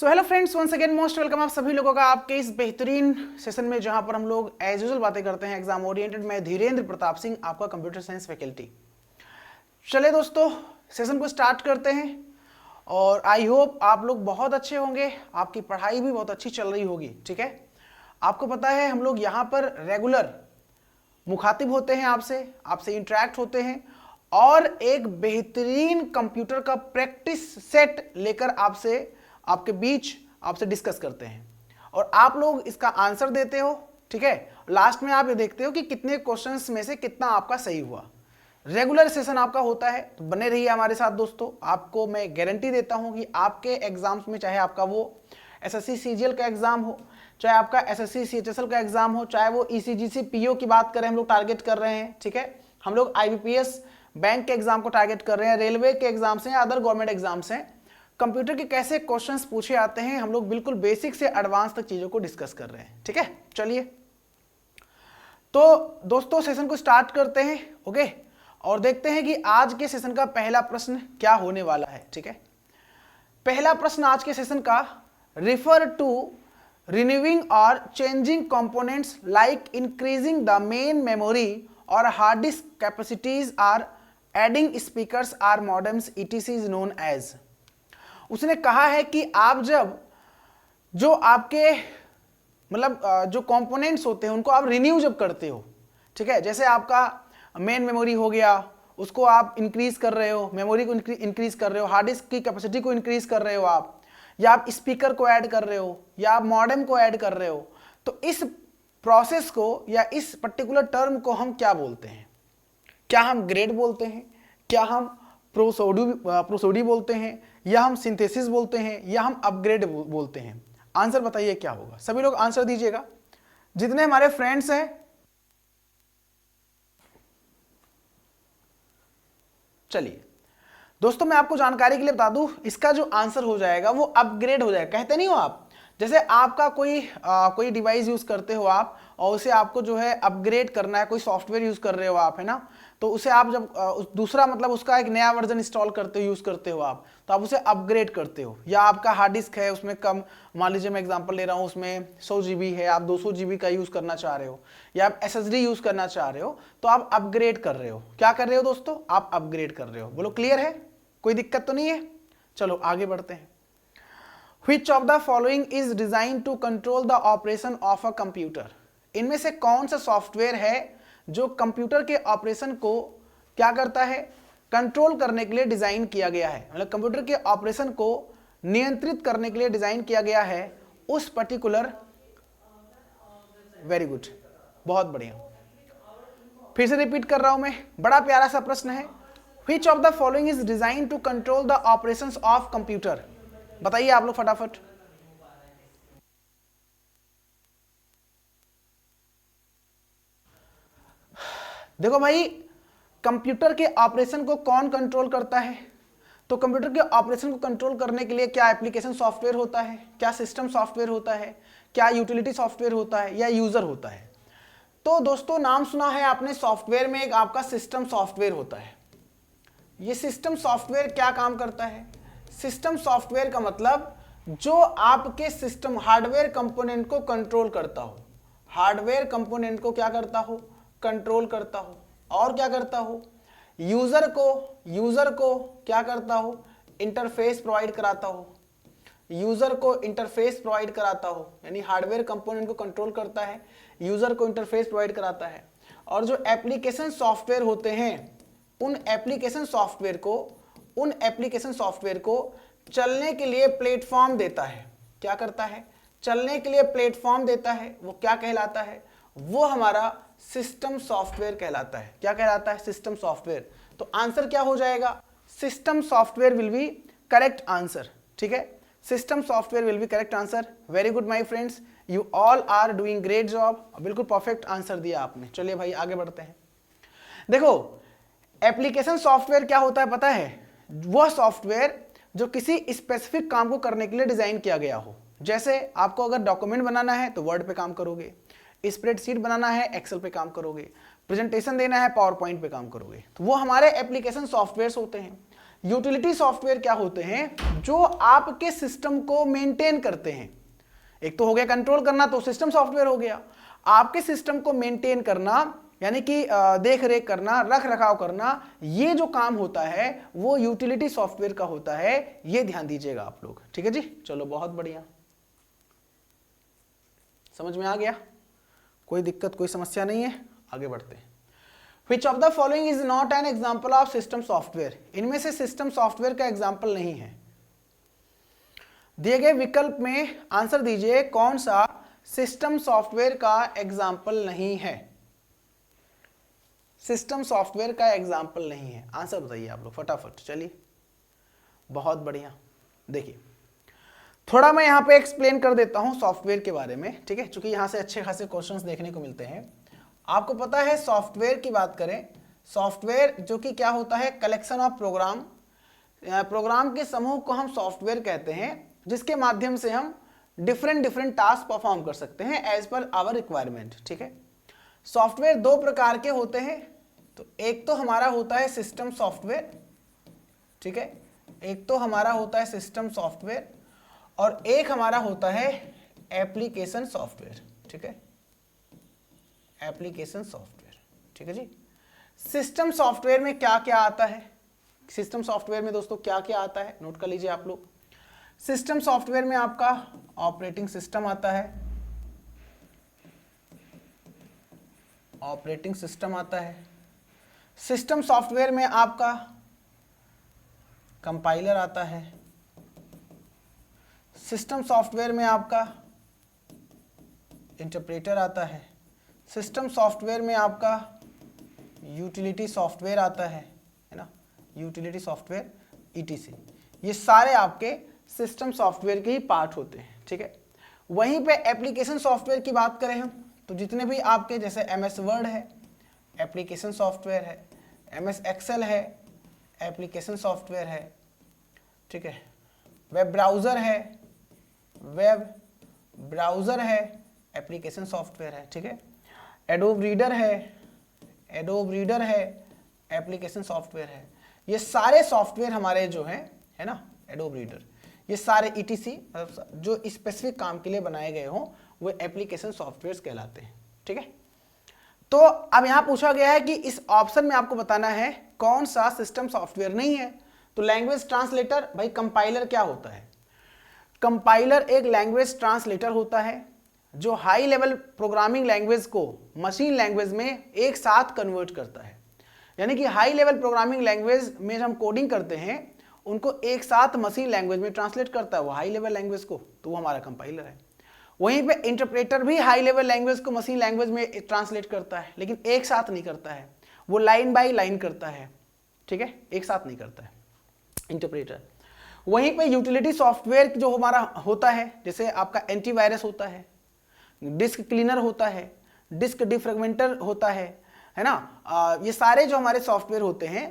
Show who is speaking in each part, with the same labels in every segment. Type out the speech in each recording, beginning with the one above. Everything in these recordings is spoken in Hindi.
Speaker 1: सो hello friends, once again most welcome आप सभी लोगों का आपके इस बेहतरीन सेशन में, जहां पर हम लोग एज यूजुअल बातें करते हैं एग्जाम ओरिएंटेड। मैं धीरेन्द्र प्रताप सिंह, आपका कंप्यूटर साइंस फैकल्टी। चले दोस्तों, सेशन को स्टार्ट करते हैं और आई होप आप लोग बहुत अच्छे होंगे, आपकी पढ़ाई भी बहुत अच्छी चल रही होगी। ठीक है, आपको पता है हम लोग यहाँ पर रेगुलर मुखातिब होते हैं, आपसे इंटरेक्ट होते हैं और एक बेहतरीन कंप्यूटर का प्रैक्टिस सेट लेकर आपके बीच आपसे डिस्कस करते हैं और आप लोग इसका आंसर देते हो। ठीक है, लास्ट में आप ये देखते हो कि कितने क्वेश्चंस में से कितना आपका सही हुआ। रेगुलर सेशन आपका होता है, तो बने रहिए हमारे साथ दोस्तों। आपको मैं गारंटी देता हूं कि आपके एग्जाम्स में, चाहे आपका वो एसएससी सीजीएल का एग्जाम हो, चाहे आपका एसएससी सीएचएसएल का एग्जाम हो, चाहे वो ईसीजीसी पीओ की बात करें, हम लोग टारगेट कर रहे हैं। ठीक है, हम लोग आईबीपीएस बैंक के एग्जाम को टारगेट कर रहे हैं, रेलवे के एग्जाम्स हैं, अदर गवर्नमेंट एग्जाम्स हैं। कंप्यूटर के कैसे क्वेश्चंस पूछे आते हैं, हम लोग बिल्कुल बेसिक से एडवांस तक चीजों को डिस्कस कर रहे हैं। ठीक है, चलिए तो दोस्तों सेशन को स्टार्ट करते हैं। ओके, और देखते हैं कि आज के सेशन का पहला प्रश्न क्या होने वाला है। ठीक है, पहला प्रश्न आज के सेशन का, रिफर टू रिन्यूइंग और changing components like increasing the main memory और hard disk capacities or adding speakers or modems etc is known as. उसने कहा है कि आप जब जो आपके जो कंपोनेंट्स होते हैं उनको आप रिन्यू जब करते हो, ठीक है, जैसे आपका मेन मेमोरी हो गया, उसको आप इंक्रीज कर रहे हो, मेमोरी को इंक्रीज कर रहे हो, हार्ड डिस्क की कैपेसिटी को इंक्रीज कर रहे हो आप, या आप स्पीकर को ऐड कर रहे हो, या आप मॉडेम को ऐड कर रहे हो, तो इस प्रोसेस को या इस पर्टिकुलर टर्म को हम क्या बोलते हैं? क्या हम ग्रेड बोलते हैं, क्या हम प्रोसोडी बोलते हैं, या हम सिंथेसिस बोलते हैं, या हम अपग्रेड बोलते हैं? आंसर बताइए क्या होगा। सभी लोग आंसर दीजिएगा, जितने हमारे फ्रेंड्स हैं। चलिए दोस्तों, मैं आपको जानकारी के लिए बता दूं, इसका जो आंसर हो जाएगा वो अपग्रेड हो जाएगा। कहते नहीं हो आप, जैसे आपका कोई डिवाइस यूज करते हो आप और उसे आपको जो है अपग्रेड करना है, कोई सॉफ्टवेयर यूज कर रहे हो आप, है ना, तो उसे आप जब दूसरा उसका एक नया वर्जन इंस्टॉल करते हो, यूज करते हो आप, तो आप उसे अपग्रेड करते हो। या आपका हार्ड डिस्क है, उसमें कम, मान लीजिए मैं एग्जांपल ले रहा हूँ, उसमें 100 GB है, आप 200 GB का यूज करना चाह रहे हो, या आप SSD यूज करना चाह रहे हो, तो आप अपग्रेड कर रहे हो। क्या कर रहे हो दोस्तों? आप अपग्रेड कर रहे हो। बोलो क्लियर है, कोई दिक्कत तो नहीं है? चलो आगे बढ़ते हैं। Which of the following is designed to control the operation of a computer? इनमें से कौन सा सॉफ्टवेयर है जो कंप्यूटर के ऑपरेशन को क्या करता है? कंट्रोल करने के लिए डिजाइन किया गया है, मतलब कंप्यूटर के ऑपरेशन को नियंत्रित करने के लिए डिजाइन किया गया है उस पर्टिकुलर। वेरी गुड, बहुत बढ़िया। फिर से रिपीट कर रहा हूं मैं, बड़ा प्यारा सा प्रश्न है। Which of the following is designed to control the operations of computer? बताइए आप लोग फटाफट। देखो भाई, कंप्यूटर के ऑपरेशन को कौन कंट्रोल करता है? तो कंप्यूटर के ऑपरेशन को कंट्रोल करने के लिए क्या एप्लीकेशन सॉफ्टवेयर होता है, क्या सिस्टम सॉफ्टवेयर होता है, क्या यूटिलिटी सॉफ्टवेयर होता है, या यूजर होता है? तो दोस्तों नाम सुना है आपने, सॉफ्टवेयर में एक आपका सिस्टम सॉफ्टवेयर होता है। ये सिस्टम सॉफ्टवेयर क्या काम करता है? सिस्टम सॉफ्टवेयर का मतलब जो आपके सिस्टम हार्डवेयर कंपोनेंट को कंट्रोल करता हो, हार्डवेयर कंपोनेंट को क्या करता हो? कंट्रोल करता हो। और क्या करता हो? यूजर को क्या करता हो? इंटरफेस प्रोवाइड कराता हो। यूजर को इंटरफेस प्रोवाइड कराता हो, यानी हार्डवेयर कंपोनेंट को कंट्रोल करता है, यूजर को इंटरफेस प्रोवाइड कराता है। और जो एप्लीकेशन सॉफ्टवेयर होते हैं, उन एप्लीकेशन सॉफ्टवेयर को चलने के लिए प्लेटफॉर्म देता है। क्या करता है? चलने के लिए प्लेटफॉर्म देता है। वो क्या कहलाता है? वो हमारा सिस्टम सॉफ्टवेयर कहलाता है। क्या कहलाता है? System software. तो आंसर क्या हो जाएगा? System software will be correct answer. ठीक है, system software will be correct answer. Very good my friends, you all are doing great job. बिल्कुल परफेक्ट आंसर दिया आपने। चलिए भाई आगे बढ़ते हैं। देखो, एप्लीकेशन सॉफ्टवेयर क्या होता है पता है? वह सॉफ्टवेयर जो किसी स्पेसिफिक काम को करने के लिए डिजाइन किया गया हो। जैसे आपको अगर डॉक्यूमेंट बनाना है तो वर्ड पे काम करोगे, स्प्रेडशीट बनाना है एक्सेल पे काम करोगे, प्रेजेंटेशन देना है पावर पॉइंट पे काम करोगे, तो वो हमारे एप्लीकेशन सॉफ्टवेयर्स होते हैं। यूटिलिटी सॉफ्टवेयर क्या होते हैं? जो आपके सिस्टम को मेंटेन करते हैं। एक तो हो गया कंट्रोल करना, तो सिस्टम सॉफ्टवेयर हो गया। आपके सिस्टम को मेंटेन करना यानी कि देख रेख करना, रख रखाव करना, ये जो काम होता है वो यूटिलिटी सॉफ्टवेयर का होता है। ये ध्यान दीजिएगा आप लोग, ठीक है जी। चलो बहुत बढ़िया, समझ में आ गया, कोई दिक्कत कोई समस्या नहीं है, आगे बढ़ते हैं। Which of the following is not an example of system software? इनमें से सिस्टम सॉफ्टवेयर का एग्जाम्पल नहीं है। दिए गए विकल्प में आंसर दीजिए, कौन सा सिस्टम सॉफ्टवेयर का एग्जाम्पल नहीं है? सिस्टम सॉफ्टवेयर का एग्जाम्पल नहीं है, आंसर बताइए आप लोग फटाफट। चलिए बहुत बढ़िया, देखिए थोड़ा मैं यहाँ पे एक्सप्लेन कर देता हूँ सॉफ्टवेयर के बारे में, ठीक है, क्योंकि यहाँ से अच्छे खासे क्वेश्चंस देखने को मिलते हैं। आपको पता है सॉफ्टवेयर की बात करें, सॉफ्टवेयर जो कि क्या होता है, कलेक्शन ऑफ प्रोग्राम, प्रोग्राम के समूह को हम सॉफ्टवेयर कहते हैं, जिसके माध्यम से हम डिफरेंट टास्क परफॉर्म कर सकते हैं एज पर आवर रिक्वायरमेंट, ठीक है। सॉफ्टवेयर दो प्रकार के होते हैं, तो एक तो हमारा होता है सिस्टम सॉफ्टवेयर, ठीक है, एक तो हमारा होता है सिस्टम सॉफ्टवेयर और एक हमारा होता है एप्लीकेशन सॉफ्टवेयर, ठीक है, एप्लीकेशन सॉफ्टवेयर, ठीक है जी। सिस्टम सॉफ्टवेयर में क्या क्या आता है? सिस्टम सॉफ्टवेयर में दोस्तों क्या क्या आता है, नोट कर लीजिए आप लोग। सिस्टम सॉफ्टवेयर में आपका ऑपरेटिंग सिस्टम आता है, ऑपरेटिंग सिस्टम आता है। सिस्टम सॉफ्टवेयर में आपका कंपाइलर आता है। सिस्टम सॉफ्टवेयर में आपका इंटरप्रेटर आता है। सिस्टम सॉफ्टवेयर में आपका यूटिलिटी सॉफ्टवेयर आता है ना, यूटिलिटी सॉफ्टवेयर ईटीसी। ये सारे आपके सिस्टम सॉफ्टवेयर के ही पार्ट होते हैं, ठीक है। वहीं पे एप्लीकेशन सॉफ्टवेयर की बात करें हम, तो जितने भी आपके जैसे MS वर्ड है, एप्लीकेशन सॉफ्टवेयर है, MS एक्सेल है, एप्लीकेशन सॉफ्टवेयर है, ठीक है, वेब ब्राउज़र है, वेब ब्राउज़र है, एप्लीकेशन सॉफ्टवेयर है, ठीक है, एडोब रीडर है, एडोब रीडर है, एप्लीकेशन सॉफ्टवेयर है। ये सारे सॉफ्टवेयर हमारे जो हैं, है ना, एडोब रीडर, ये सारे ETC जो स्पेसिफिक काम के लिए बनाए गए हों वो एप्लीकेशन सॉफ्टवेयर्स कहलाते हैं, ठीक है। तो अब यहाँ पूछा गया है कि इस ऑप्शन में आपको बताना है कौन सा सिस्टम सॉफ्टवेयर नहीं है। तो लैंग्वेज ट्रांसलेटर, भाई कंपाइलर क्या होता है? कंपाइलर एक लैंग्वेज ट्रांसलेटर होता है जो हाई लेवल प्रोग्रामिंग लैंग्वेज को मशीन लैंग्वेज में एक साथ कन्वर्ट करता है। यानी कि हाई लेवल प्रोग्रामिंग लैंग्वेज में हम कोडिंग करते हैं, उनको एक साथ मशीन लैंग्वेज में ट्रांसलेट करता है वो हाई लेवल लैंग्वेज को, तो वो हमारा कंपाइलर है। वहीं पे इंटरप्रेटर भी हाई लेवल लैंग्वेज को मशीन लैंग्वेज में ट्रांसलेट करता है, लेकिन एक साथ नहीं करता है, वो लाइन बाय लाइन करता है, ठीक है, एक साथ नहीं करता है इंटरप्रेटर। वहीं पे यूटिलिटी सॉफ्टवेयर जो हमारा होता है, जैसे आपका एंटीवायरस होता है, डिस्क क्लीनर होता है, डिस्क डिफ्रेगमेंटर होता है ना, ये सारे जो हमारे सॉफ्टवेयर होते हैं,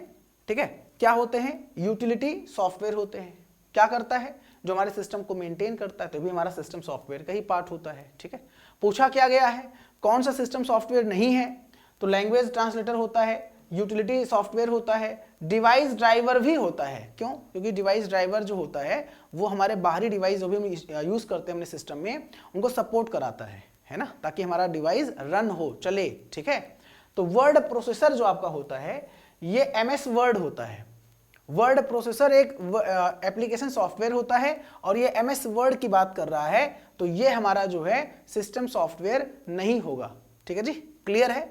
Speaker 1: ठीक है, क्या होते हैं? यूटिलिटी सॉफ्टवेयर होते हैं। क्या करता है? जो हमारे सिस्टम को मेंटेन करता है, तो भी हमारा सिस्टम सॉफ्टवेयर का ही पार्ट होता है, ठीक है। पूछा क्या गया है कौन सा सिस्टम सॉफ्टवेयर नहीं है, तो लैंग्वेज ट्रांसलेटर होता है, यूटिलिटी सॉफ्टवेयर होता है, डिवाइस ड्राइवर भी होता है। क्यों? क्योंकि डिवाइस ड्राइवर जो होता है वो हमारे बाहरी डिवाइस जो भी हम यूज करते हैं अपने सिस्टम में उनको सपोर्ट कराता है ना, ताकि हमारा डिवाइस रन हो, चले, ठीक है। तो वर्ड प्रोसेसर जो आपका होता है ये MS वर्ड होता है। वर्ड प्रोसेसर एक एप्लीकेशन सॉफ्टवेयर होता है और ये MS वर्ड की बात कर रहा है, तो ये हमारा जो है सिस्टम सॉफ्टवेयर नहीं होगा, ठीक है जी। क्लियर है?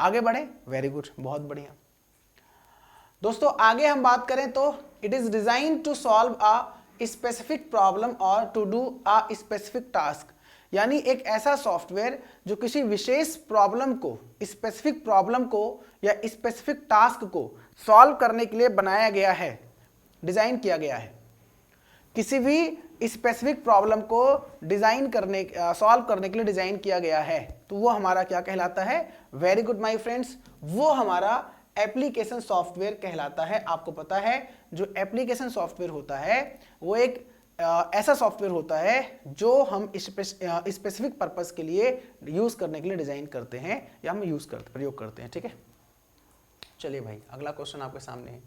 Speaker 1: आगे बढ़े, वेरी गुड, बहुत बढ़िया। दोस्तों आगे हम बात करें तो it is design to solve a specific problem और to do a specific task. यानी एक ऐसा सॉफ्टवेयर जो किसी विशेष प्रॉब्लम को, स्पेसिफिक प्रॉब्लम को या स्पेसिफिक टास्क को सॉल्व करने के लिए बनाया गया है, डिजाइन किया गया है। किसी भी स्पेसिफिक प्रॉब्लम को डिजाइन करने, सॉल्व करने के लिए डिजाइन किया गया है, तो वो हमारा क्या कहलाता है? वेरी गुड माय फ्रेंड्स, वो हमारा एप्लीकेशन सॉफ्टवेयर कहलाता है। आपको पता है जो एप्लीकेशन सॉफ्टवेयर होता है वो एक ऐसा सॉफ्टवेयर होता है जो हम स्पेसिफिक पर्पस के लिए यूज करने के लिए डिजाइन करते हैं या हम प्रयोग करते हैं, ठीक है। चलिए भाई अगला क्वेश्चन आपके सामने है।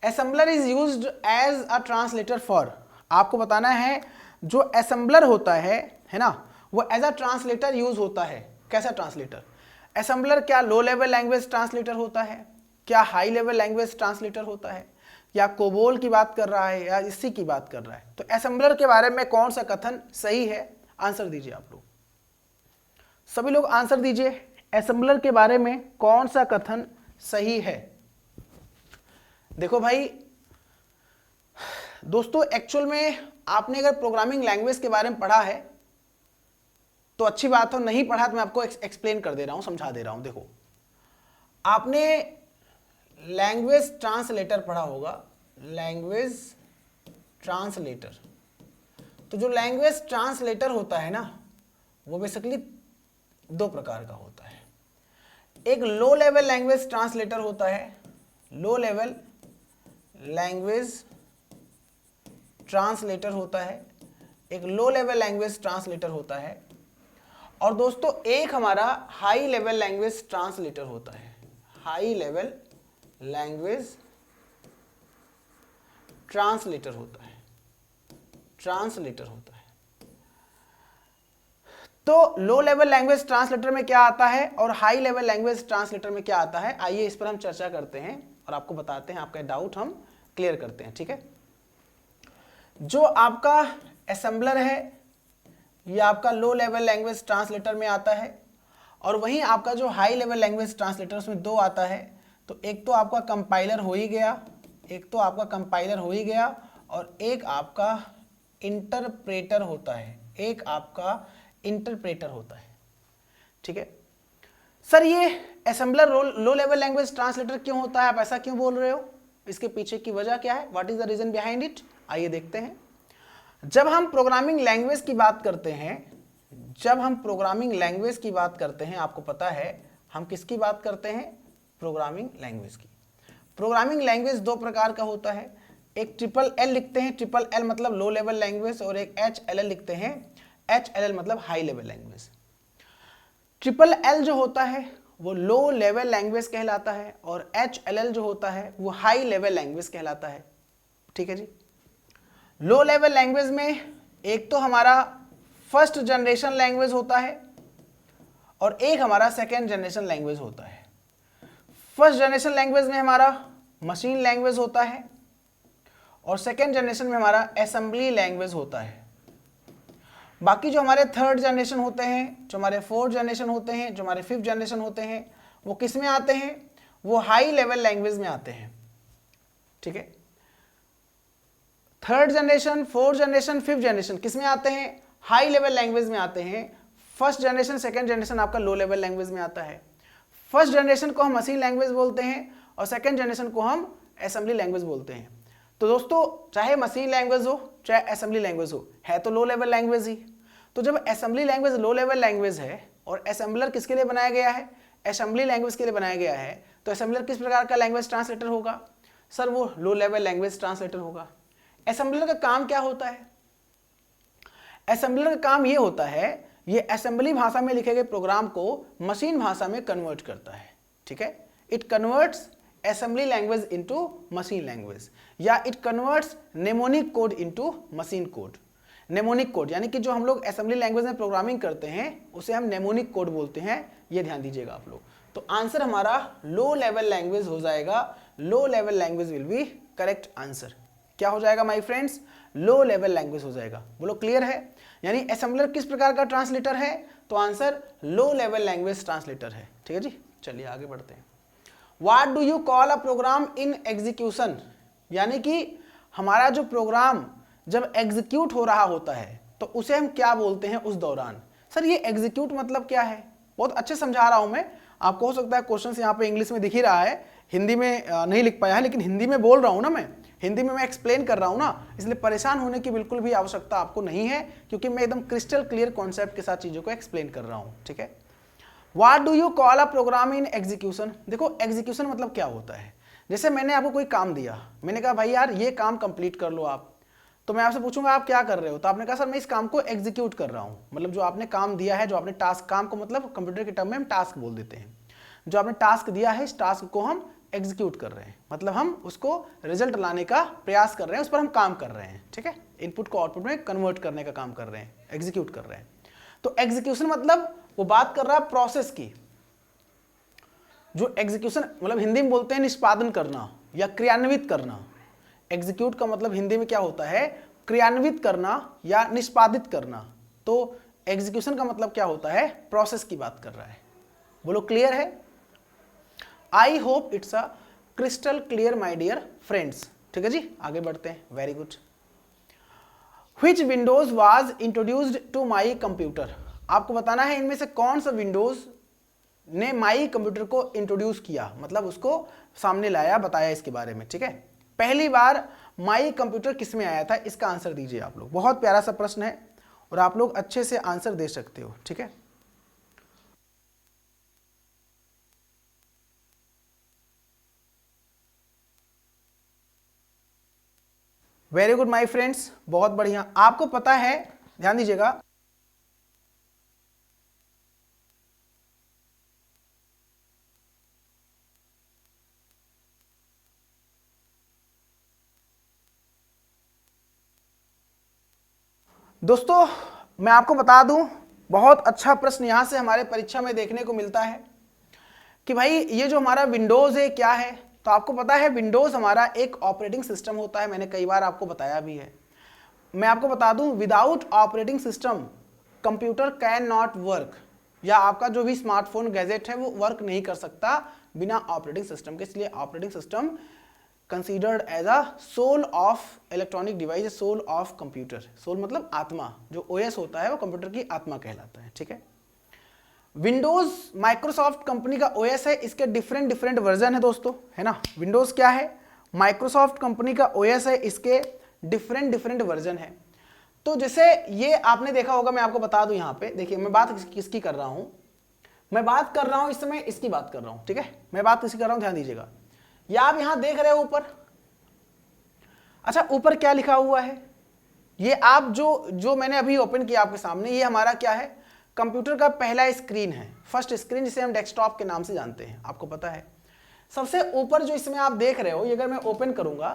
Speaker 1: Assembler is used as a translator for, आपको बताना है जो असेंबलर होता है ना, वो एज अ ट्रांसलेटर यूज होता है। कैसा ट्रांसलेटर? असेंबलर क्या लो लेवल लैंग्वेज ट्रांसलेटर होता है, क्या हाई लेवल लैंग्वेज ट्रांसलेटर होता है, या कोबोल की बात कर रहा है, या इसी की बात कर रहा है? तो असेंबलर के बारे में कौन सा कथन सही है? आंसर दीजिए आप लोग, सभी लोग आंसर दीजिए। असेंबलर के बारे में कौन सा कथन सही है? देखो भाई दोस्तों, एक्चुअल में आपने अगर प्रोग्रामिंग लैंग्वेज के बारे में पढ़ा है तो अच्छी बात हो, नहीं पढ़ा तो मैं आपको एक्सप्लेन कर दे रहा हूं, समझा दे रहा हूं। देखो, आपने लैंग्वेज ट्रांसलेटर पढ़ा होगा, लैंग्वेज ट्रांसलेटर। तो जो लैंग्वेज ट्रांसलेटर होता है ना, वो बेसिकली दो प्रकार का होता है। एक लो लेवल लैंग्वेज ट्रांसलेटर होता है, लो लेवल लैंग्वेज ट्रांसलेटर होता है, एक लो लेवल लैंग्वेज ट्रांसलेटर होता है। और दोस्तों एक हमारा हाई लेवल लैंग्वेज ट्रांसलेटर होता है, हाई लेवल लैंग्वेज ट्रांसलेटर होता है, ट्रांसलेटर होता है। तो लो लेवल लैंग्वेज ट्रांसलेटर में क्या आता है और हाई लेवल लैंग्वेज ट्रांसलेटर में क्या आता है, आइए इस पर हम चर्चा करते हैं और आपको बताते हैं, आपका डाउट हम क्लियर करते हैं। ठीक है, जो आपका असेंबलर है ये आपका लो लेवल लैंग्वेज ट्रांसलेटर में आता है, और वहीं आपका जो हाई लेवल लैंग्वेज ट्रांसलेटर उसमें दो आता है। तो एक तो आपका कंपाइलर हो ही गया, एक तो आपका कंपाइलर हो ही गया, और एक आपका इंटरप्रेटर होता है, एक आपका इंटरप्रेटर होता है। ठीक है सर, ये असेंबलर लो लेवल लैंग्वेज ट्रांसलेटर क्यों होता है, आप ऐसा क्यों बोल रहे हो, इसके पीछे की वजह क्या है, what is the reason behind it? आइए देखते हैं। जब हम प्रोग्रामिंग लैंग्वेज की बात करते हैं, जब हम प्रोग्रामिंग लैंग्वेज की बात करते हैं, आपको पता है हम किसकी बात करते हैं? प्रोग्रामिंग लैंग्वेज की। प्रोग्रामिंग लैंग्वेज दो प्रकार का होता है, एक ट्रिपल एल लिखते हैं, ट्रिपल एल मतलब लो लेवल लैंग्वेज, और एक HLL लिखते हैं, HLL मतलब high level language. Triple L जो होता है वो लो लेवल लैंग्वेज कहलाता है, और HLL जो होता है वो हाई लेवल लैंग्वेज कहलाता है। ठीक है जी, लो लेवल लैंग्वेज में एक तो हमारा फर्स्ट जनरेशन लैंग्वेज होता है और एक हमारा सेकेंड जनरेशन लैंग्वेज होता है। फर्स्ट जनरेशन लैंग्वेज में हमारा मशीन लैंग्वेज होता है और सेकेंड जनरेशन में हमारा असेंबली लैंग्वेज होता है। बाकी जो हमारे थर्ड जनरेशन होते हैं, जो हमारे फोर्थ जनरेशन होते हैं, जो हमारे फिफ्थ जनरेशन होते हैं, वो किस में आते हैं? वो हाई लेवल लैंग्वेज में आते हैं। ठीक है, third generation, fourth generation, fifth generation किस में आते हैं? हाई लेवल लैंग्वेज में आते हैं। फर्स्ट जनरेशन, सेकेंड जनरेशन आपका लो लेवल लैंग्वेज में आता है। फर्स्ट जनरेशन को हम मशीन लैंग्वेज बोलते हैं और सेकेंड जनरेशन को हम असेंबली लैंग्वेज बोलते हैं। तो दोस्तों चाहे मशीन लैंग्वेज हो चाहे असेंबली लैंग्वेज हो, है तो लो लेवल लैंग्वेज ही। तो जब असेंबली लैंग्वेज लो लेवल लैंग्वेज है और असेंबलर किसके लिए बनाया गया है? असेंबली लैंग्वेज के लिए बनाया गया है, तो असेंबलर किस प्रकार का लैंग्वेज ट्रांसलेटर होगा? सर वो लो लेवल लैंग्वेज ट्रांसलेटर होगा। असेंबलर का काम क्या होता है? असेंबलर का काम ये होता है, ये असेंबली भाषा में लिखे गए प्रोग्राम को मशीन भाषा में कन्वर्ट करता है। ठीक है, it converts assembly language into machine language, या it converts mnemonic code into machine code. Mnemonic code यानी कि जो हम लोग असेंबली लैंग्वेज में प्रोग्रामिंग करते हैं उसे हम नेमोनिक कोड बोलते हैं, ये ध्यान दीजिएगा आप लोग। तो आंसर हमारा लो लेवल लैंग्वेज हो जाएगा, लो level language will be correct answer. क्या हो जाएगा my friends? Low level language हो जाएगा। बोलो क्लियर है? यानी असेंबलर किस प्रकार का ट्रांसलेटर है? तो answer low level language translator है। ठीक है जी, चलिए आगे बढ़ते हैं। What do you call a program in execution, यानी कि हमारा जो प्रोग्राम जब एग्जीक्यूट हो रहा होता है तो उसे हम क्या बोलते हैं उस दौरान? सर ये एग्जीक्यूट मतलब क्या है? बहुत अच्छे समझा रहा हूं मैं आपको, हो सकता है क्वेश्चन यहाँ पे इंग्लिश में दिख ही रहा है, हिंदी में नहीं लिख पाया है, लेकिन हिंदी में बोल रहा हूँ ना, मैं हिंदी में एक्सप्लेन कर रहा हूँ ना, इसलिए परेशान होने की बिल्कुल भी आवश्यकता आपको नहीं है, क्योंकि मैं एकदम क्रिस्टल क्लियर कॉन्सेप्ट के साथ चीज़ों को एक्सप्लेन कर रहा हूँ। ठीक है, what do you call a program in execution? देखो एग्जीक्यूशन मतलब क्या होता है, जैसे मैंने आपको कोई काम दिया, मैंने कहा भाई यार ये काम कंप्लीट कर लो आप, तो मैं आपसे पूछूंगा आप क्या कर रहे हो, तो आपने कहा सर मैं इस काम को एग्जीक्यूट कर रहा हूँ। मतलब जो आपने काम दिया है, जो आपने टास्क, काम को मतलब कंप्यूटर के टर्म में हम टास्क बोल देते हैं, जो आपने टास्क दिया है इस टास्क को हम एग्जीक्यूट कर रहे हैं, मतलब हम उसको रिजल्ट लाने का प्रयास कर रहे हैं, उस पर हम काम कर रहे हैं, ठीक है, इनपुट को आउटपुट में कन्वर्ट करने का काम कर रहे हैं, एग्जीक्यूट कर रहे हैं। तो एग्जीक्यूशन मतलब वो बात कर रहा है प्रोसेस की। जो एग्जीक्यूशन मतलब हिंदी में बोलते हैं निष्पादन करना या क्रियान्वित करना। एग्जीक्यूट का मतलब हिंदी में क्या होता है, क्रियान्वित करना या निष्पादित करना। तो एग्जीक्यूशन का मतलब क्या होता है, प्रोसेस की बात कर रहा है। बोलो क्लियर है? I hope it's a crystal clear my dear friends. ठीक है जी, आगे बढ़ते हैं। Very good. Which Windows was introduced to my computer? आपको बताना है इनमें से कौन सा विंडोज ने माई कंप्यूटर को इंट्रोड्यूस किया, मतलब उसको सामने लाया, बताया इसके बारे में। ठीक है, पहली बार माई कंप्यूटर किस में आया था, इसका आंसर दीजिए आप लोग। बहुत प्यारा सा प्रश्न है और आप लोग अच्छे से आंसर दे सकते हो। ठीक है, वेरी गुड माय फ्रेंड्स, बहुत बढ़िया। आपको पता है, ध्यान दीजिएगा, दोस्तों मैं आपको बता दूं, बहुत अच्छा प्रश्न यहां से हमारे परीक्षा में देखने को मिलता है कि भाई ये जो हमारा विंडोज है क्या है। तो आपको पता है विंडोज हमारा एक ऑपरेटिंग सिस्टम होता है, मैंने कई बार आपको बताया भी है। मैं आपको बता दूं, without operating system computer can not work, या आपका जो भी स्मार्टफोन गैजेट है वो वर्क नहीं कर सकता बिना ऑपरेटिंग सिस्टम के। इसलिए operating system considered as a soul of electronic device, soul of computer. Soul मतलब आत्मा, जो ओएस होता है वो कंप्यूटर की आत्मा कहलाता है। ठीक है, विंडोज माइक्रोसॉफ्ट कंपनी का ओएस है, इसके डिफरेंट डिफरेंट वर्जन है दोस्तों, है ना। विंडोज क्या है, माइक्रोसॉफ्ट कंपनी का ओएस है, इसके डिफरेंट डिफरेंट वर्जन है। तो जैसे ये आपने देखा होगा, मैं आपको बता दूं यहां पे देखिए, मैं बात किसकी कर रहा हूं, मैं बात कर रहा हूं इस समय इसकी बात कर रहा हूं। ठीक है, मैं बात किसकी कर रहा हूं, ध्यान दीजिएगा। ये आप यहां देख रहे हो ऊपर, अच्छा ऊपर क्या लिखा हुआ है, ये आप जो मैंने अभी ओपन किया आपके सामने, ये हमारा क्या है, कंप्यूटर का पहला स्क्रीन है, फर्स्ट स्क्रीन, जिसे हम डेस्कटॉप के नाम से जानते हैं, आपको पता है। सबसे ऊपर जो इसमें आप देख रहे हो, ये अगर मैं ओपन करूंगा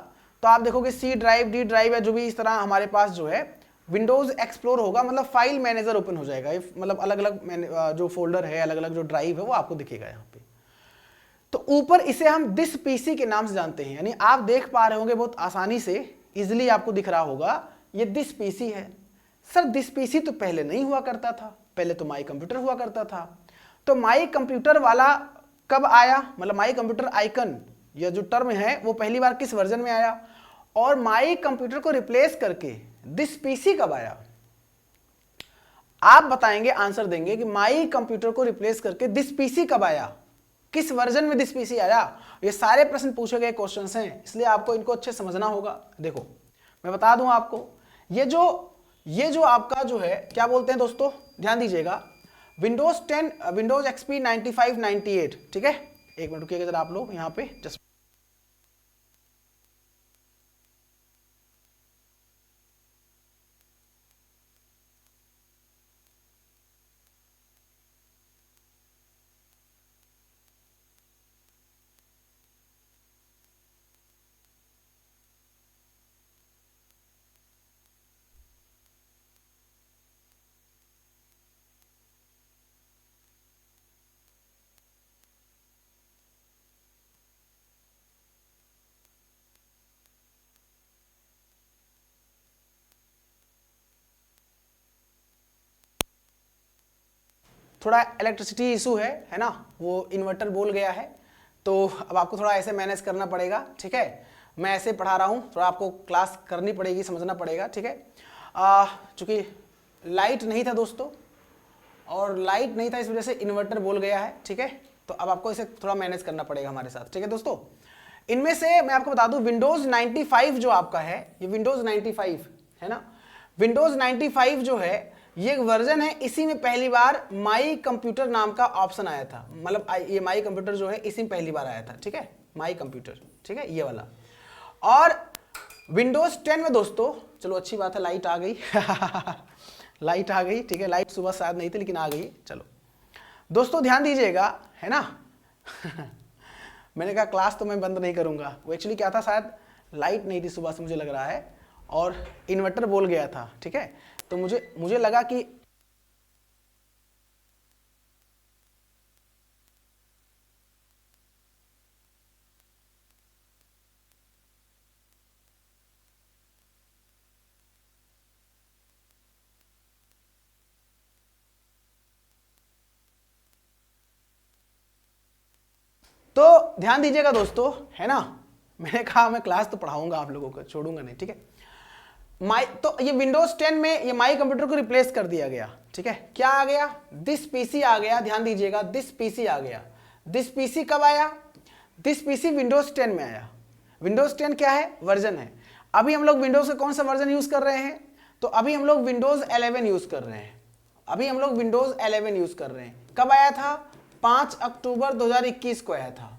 Speaker 1: तो आप देखोगे सी ड्राइव, डी ड्राइव है, जो भी इस तरह हमारे पास जो है विंडोज एक्सप्लोर होगा, मतलब फाइल मैनेजर ओपन हो जाएगा, मतलब अलग अलग जो फोल्डर है, अलग अलग जो ड्राइव है वो आपको दिखेगा यहाँ पे। तो ऊपर इसे हम दिस पीसी के नाम से जानते हैं, यानी आप देख पा रहे होंगे बहुत आसानी से, इजिली आपको दिख रहा होगा ये दिस पीसी है। सर दिस पीसी तो पहले नहीं हुआ करता था, पहले तो माई कंप्यूटर हुआ करता था। तो माई कंप्यूटर वाला कब आया, मतलब माई कंप्यूटर आइकन या जो टर्म है वो पहली बार किस वर्जन में आया, और माई कंप्यूटर को रिप्लेस करके दिस पीसी कब आया। आप बताएंगे, आंसर देंगे कि माई कंप्यूटर को रिप्लेस करके दिस पीसी कब आया, किस वर्जन में दिस पीसी आया। ये सारे प्रश्न पूछे गए क्वेश्चंस हैं, इसलिए आपको इनको अच्छे समझना होगा। देखो मैं बता दूं आपको, ये जो आपका जो है क्या बोलते हैं दोस्तों, ध्यान दीजिएगा, विंडोज 10, विंडोज एक्सपी 95 98। ठीक है, एक मिनट रुकिएगा जरा आप लोग यहां पे, जस्ट थोड़ा इलेक्ट्रिसिटी इशू है ना, वो इन्वर्टर बोल गया है, तो अब आपको थोड़ा ऐसे मैनेज करना पड़ेगा। ठीक है, मैं ऐसे पढ़ा रहा हूँ, थोड़ा आपको क्लास करनी पड़ेगी, समझना पड़ेगा। ठीक है, चूंकि लाइट नहीं था दोस्तों, और लाइट नहीं था इस वजह से इन्वर्टर बोल गया है। ठीक है, तो अब आपको इसे थोड़ा मैनेज करना पड़ेगा हमारे साथ। ठीक है दोस्तों, इनमें से मैं आपको बता दूं, विंडोज 95 जो आपका है, ये विंडोज 95 है ना, विंडोज 95 जो है ये एक वर्जन है, इसी में पहली बार माई कंप्यूटर नाम का ऑप्शन आया था, मतलब ये माई कंप्यूटर जो है इसी में पहली बार आया था। ठीक है, माई कंप्यूटर, ठीक है, ये वाला। और विंडोज 10 में दोस्तों, चलो अच्छी बात है, लाइट आ गई लाइट आ गई। ठीक है, लाइट सुबह शायद नहीं थी लेकिन आ गई। चलो दोस्तों ध्यान दीजिएगा, है ना मैंने कहा क्लास तो मैं बंद नहीं करूंगा। वो एक्चुअली क्या था, शायद लाइट नहीं थी सुबह से मुझे लग रहा है, और इन्वर्टर बोल गया था, ठीक है। तो मुझे लगा कि तो ध्यान दीजिएगा दोस्तों, है ना। मैंने कहा मैं क्लास तो पढ़ाऊंगा आप लोगों को, छोड़ूंगा नहीं, ठीक है। तो ये विंडोज 10 में ये माई कंप्यूटर को रिप्लेस कर दिया गया, ठीक है। क्या आ गया, दिस पीसी आ गया। ध्यान दीजिएगा, दिस पीसी आ गया। दिस पीसी कब आया, दिस पीसी विंडोज 10 में आया। विंडोज 10 क्या है, वर्जन है। अभी हम लोग विंडोज का कौन सा वर्जन यूज कर रहे हैं, तो अभी हम लोग विंडोज 11 यूज कर रहे हैं। अभी हम लोग विंडोज 11 यूज कर रहे हैं। कब आया था, 5 अक्टूबर 2021 को आया था।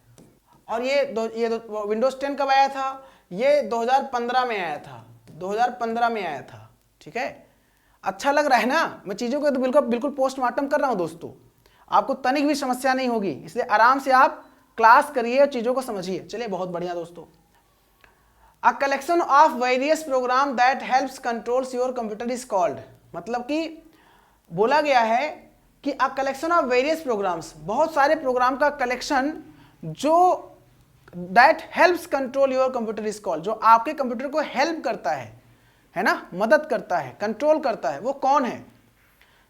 Speaker 1: और ये विंडोज 10 कब आया था, ये 2015 में आया था, 2015 में आया था, ठीक है। अच्छा लग रहा है ना, मैं चीजों को तो बिल्कुल पोस्टमार्टम कर रहा हूं दोस्तों, आपको तनिक भी समस्या नहीं होगी, इसलिए आराम से आप क्लास करिए और चीजों को समझिए। चलिए बहुत बढ़िया दोस्तों। A collection of various program that helps controls your computer is called, मतलब कि बोला गया है कि a collection of various programs, बहुत सारे प्रोग्राम का कलेक्शन जो that helps control your computer is called, जो आपके कंप्यूटर को हेल्प करता है ना, मदद करता है, कंट्रोल करता है, वो कौन है,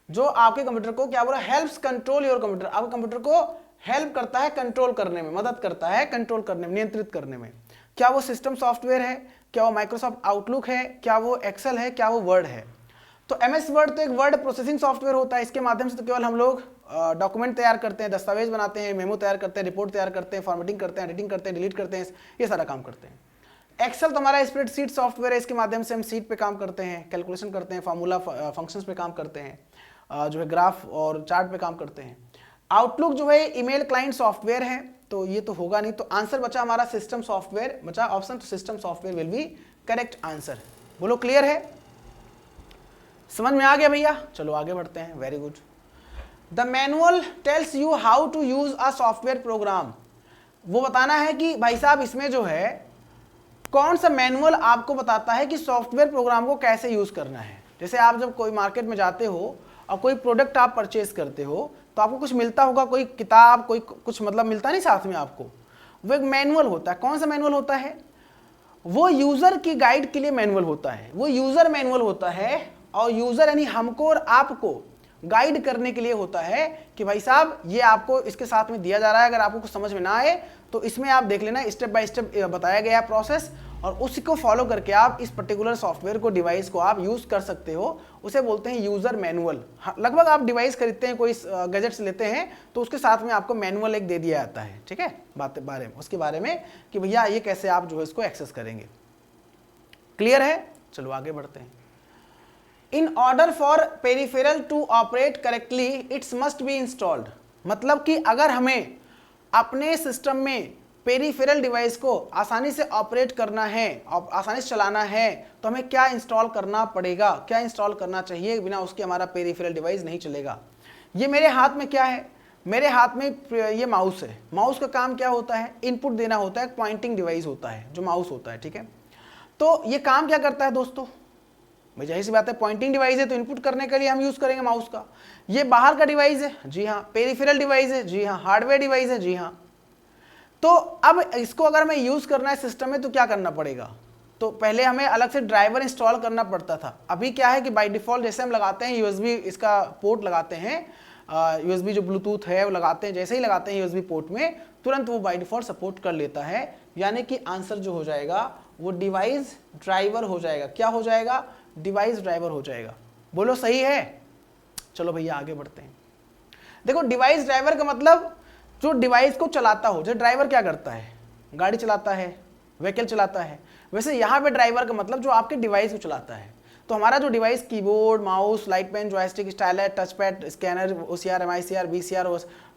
Speaker 1: जो आपके कंप्यूटर को क्या बोला, हेल्प्स कंट्रोल योर कंप्यूटर, आपके कंप्यूटर को हेल्प करता है कंट्रोल करने में, मदद करता है कंट्रोल करने में, नियंत्रित करने में। क्या वो सिस्टम सॉफ्टवेयर है, क्या वो माइक्रोसॉफ्ट आउटलुक है, क्या वो एक्सेल है, क्या वो वर्ड है। तो एमएस वर्ड तो एक वर्ड प्रोसेसिंग सॉफ्टवेयर होता है, इसके माध्यम से तो केवल हम लोग डॉक्यूमेंट तैयार करते हैं, दस्तावेज बनाते हैं, मेमो तैयार करते हैं, रिपोर्ट तैयार करते हैं, फॉर्मेटिंग करते हैं, एडिटिंग करते हैं, डिलीट करते हैं, ये सारा काम करते हैं। एक्सेल तो हमारा स्प्रेडशीट सॉफ्टवेयर है, इसके माध्यम से हम सीट पे काम करते हैं, कैलकुलेशन करते हैं, फार्मूला फंक्शंस पे काम करते हैं, जो है ग्राफ और चार्ट पे काम करते हैं। आउटलुक जो है ईमेल क्लाइंट सॉफ्टवेयर है, तो ये तो होगा नहीं, तो आंसर बचा हमारा सिस्टम सॉफ्टवेयर, बचा ऑप्शन, तो system software will be correct answer. बोलो क्लियर है, समझ में आ गया भैया। चलो आगे बढ़ते हैं, very good. The manual tells you how to use a software program, वो बताना है कि भाई साहब इसमें जो है कौन सा मैनुअल आपको बताता है कि सॉफ्टवेयर प्रोग्राम को कैसे यूज करना है। जैसे आप जब कोई मार्केट में जाते हो और कोई प्रोडक्ट आप परचेज करते हो तो आपको कुछ मिलता होगा, कोई किताब, कोई कुछ मतलब मिलता नहीं साथ में आपको, वो एक मैनुअल होता है। कौन सा मैनुअल होता है, वो यूजर की गाइड के लिए मैनुअल होता है, वो यूजर मैनुअल होता है, और यूजर यानी हमको और आपको गाइड करने के लिए होता है कि भाई साहब ये आपको इसके साथ में दिया जा रहा है, अगर आपको कुछ समझ में ना आए तो इसमें आप देख लेना, स्टेप बाय स्टेप बताया गया प्रोसेस, और उसी को फॉलो करके आप इस पर्टिकुलर सॉफ्टवेयर को, डिवाइस को आप यूज कर सकते हो। उसे बोलते हैं यूजर मैनुअल। लगभग आप डिवाइस खरीदते हैं, कोई गैजेट्स लेते हैं तो उसके साथ में आपको मैनुअल एक दे दिया जाता है, ठीक है, बारे में, उसके बारे में कि भैया ये कैसे आप जो है इसको एक्सेस करेंगे। क्लियर है, चलो आगे बढ़ते हैं। In order for peripheral to operate correctly it's must be installed, मतलब कि अगर हमें अपने सिस्टम में पेरिफेरल डिवाइस को आसानी से ऑपरेट करना है, आसानी से चलाना है, तो हमें क्या इंस्टॉल करना पड़ेगा, क्या इंस्टॉल करना चाहिए, बिना उसके हमारा पेरिफेरल डिवाइस नहीं चलेगा। ये मेरे हाथ में क्या है, मेरे हाथ में ये माउस है। माउस का काम क्या होता है, इनपुट देना होता है, पॉइंटिंग डिवाइस होता है जो माउस होता है, ठीक है। तो ये काम क्या करता है दोस्तों, भाई जाहिर सी बात है पॉइंटिंग डिवाइस है तो इनपुट करने के लिए हम यूज करेंगे माउस का। ये बाहर का डिवाइस है, जी हाँ, पेरिफेरल डिवाइस है, जी हाँ, हार्डवेयर डिवाइस है, जी हाँ। तो अब इसको अगर हमें यूज करना है सिस्टम में तो क्या करना पड़ेगा, तो पहले हमें अलग से ड्राइवर इंस्टॉल करना पड़ता था। अभी क्या है कि बाय डिफॉल्ट जैसे हम लगाते हैं यूएसबी, इसका पोर्ट लगाते हैं, यूएसबी जो ब्लूटूथ है वो लगाते हैं, जैसे ही लगाते हैं यूएसबी पोर्ट में तुरंत वो बाय डिफॉल्ट सपोर्ट कर लेता है। यानी कि आंसर जो हो जाएगा वो डिवाइस ड्राइवर हो जाएगा। क्या हो जाएगा, डिवाइस ड्राइवर हो जाएगा। बोलो सही है, चलो भैया आगे बढ़ते हैं। देखो डिवाइस ड्राइवर का मतलब जो डिवाइस को चलाता हो। जो ड्राइवर क्या करता है, गाड़ी चलाता है, व्हीकल चलाता है, वैसे यहाँ पे ड्राइवर का मतलब जो आपके डिवाइस को चलाता है। तो हमारा जो device keyboard, mouse, light pen, joystick, styler, touch pad, scanner, OCR, MICR, VCR,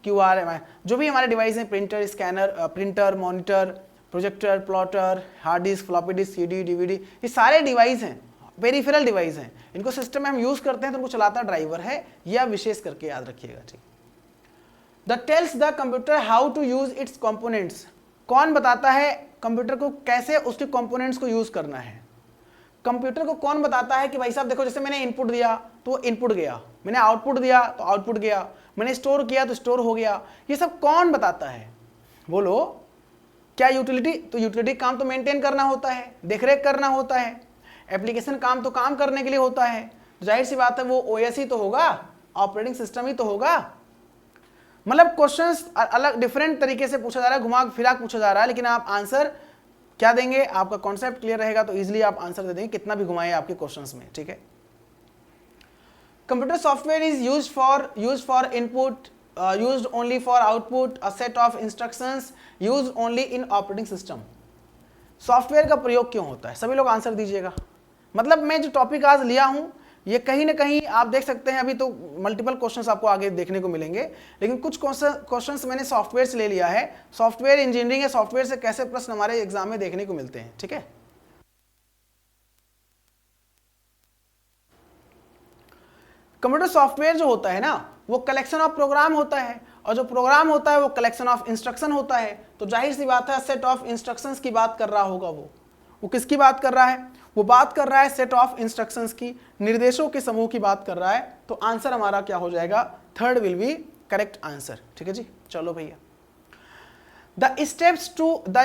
Speaker 1: QR, जो भी हमारे डिवाइस हैं, printer, scanner, printer, monitor, projector, plotter, hard disk, floppy disk, CD, DVD, ये सारे डिवाइस हैं, पेरिफेरल डिवाइस हैं। इनको सिस्टम में हम यूज करते हैं तो उनको चलाता ड्राइवर है। यह विशेष करके याद रखिएगा, ठीक। The tells the computer how to use its components, कौन बताता है कंप्यूटर को कैसे उसके कंपोनेंट्स को यूज करना है? कंप्यूटर को कौन बताता है कि भाई साहब देखो, जैसे मैंने इनपुट दिया तो इनपुट गया, मैंने आउटपुट दिया तो आउटपुट गया, मैंने स्टोर किया तो स्टोर हो गया, ये सब कौन बताता है? बोलो। क्या यूटिलिटी? तो यूटिलिटी काम तो मेंटेन करना होता है, देखरेख करना होता है। एप्लीकेशन काम तो काम करने के लिए होता है, जाहिर सी बात है वो ओएस ही तो होगा, ऑपरेटिंग सिस्टम ही तो होगा। मतलब क्वेश्चंस अलग डिफरेंट तरीके से पूछा जा रहा है, घुमा फिरा पूछा जा रहा है, लेकिन आप आंसर क्या देंगे? आपका कॉन्सेप्ट क्लियर रहेगा तो इजीली आप आंसर दे देंगे, कितना भी घुमाए आपके क्वेश्चंस में, ठीक है। Computer software is used for input, used only for output, a set of instructions used only in operating system। Software का प्रयोग क्यों होता है? सभी लोग आंसर दीजिएगा। मतलब मैं जो टॉपिक आज लिया हूं ये कहीं ना कहीं आप देख सकते हैं, अभी तो मल्टीपल क्वेश्चंस आपको आगे देखने को मिलेंगे, लेकिन कुछ क्वेश्चंस मैंने सॉफ्टवेयर से ले लिया है। सॉफ्टवेयर इंजीनियरिंग या सॉफ्टवेयर से कैसे प्रश्न हमारे एग्जाम में देखने को मिलते हैं, ठीक है। कंप्यूटर सॉफ्टवेयर जो होता है ना, वो कलेक्शन ऑफ प्रोग्राम होता है, और जो प्रोग्राम होता है वो कलेक्शन ऑफ इंस्ट्रक्शन होता है। तो जाहिर सी बात है सेट ऑफ इंस्ट्रक्शंस की बात कर रहा होगा वो किसकी बात कर रहा है? वो बात कर रहा है सेट ऑफ इंस्ट्रक्शंस की, निर्देशों के समूह की बात कर रहा है। तो आंसर हमारा क्या हो जाएगा? Third will be correct answer, ठीक है जी। चलो भैया, the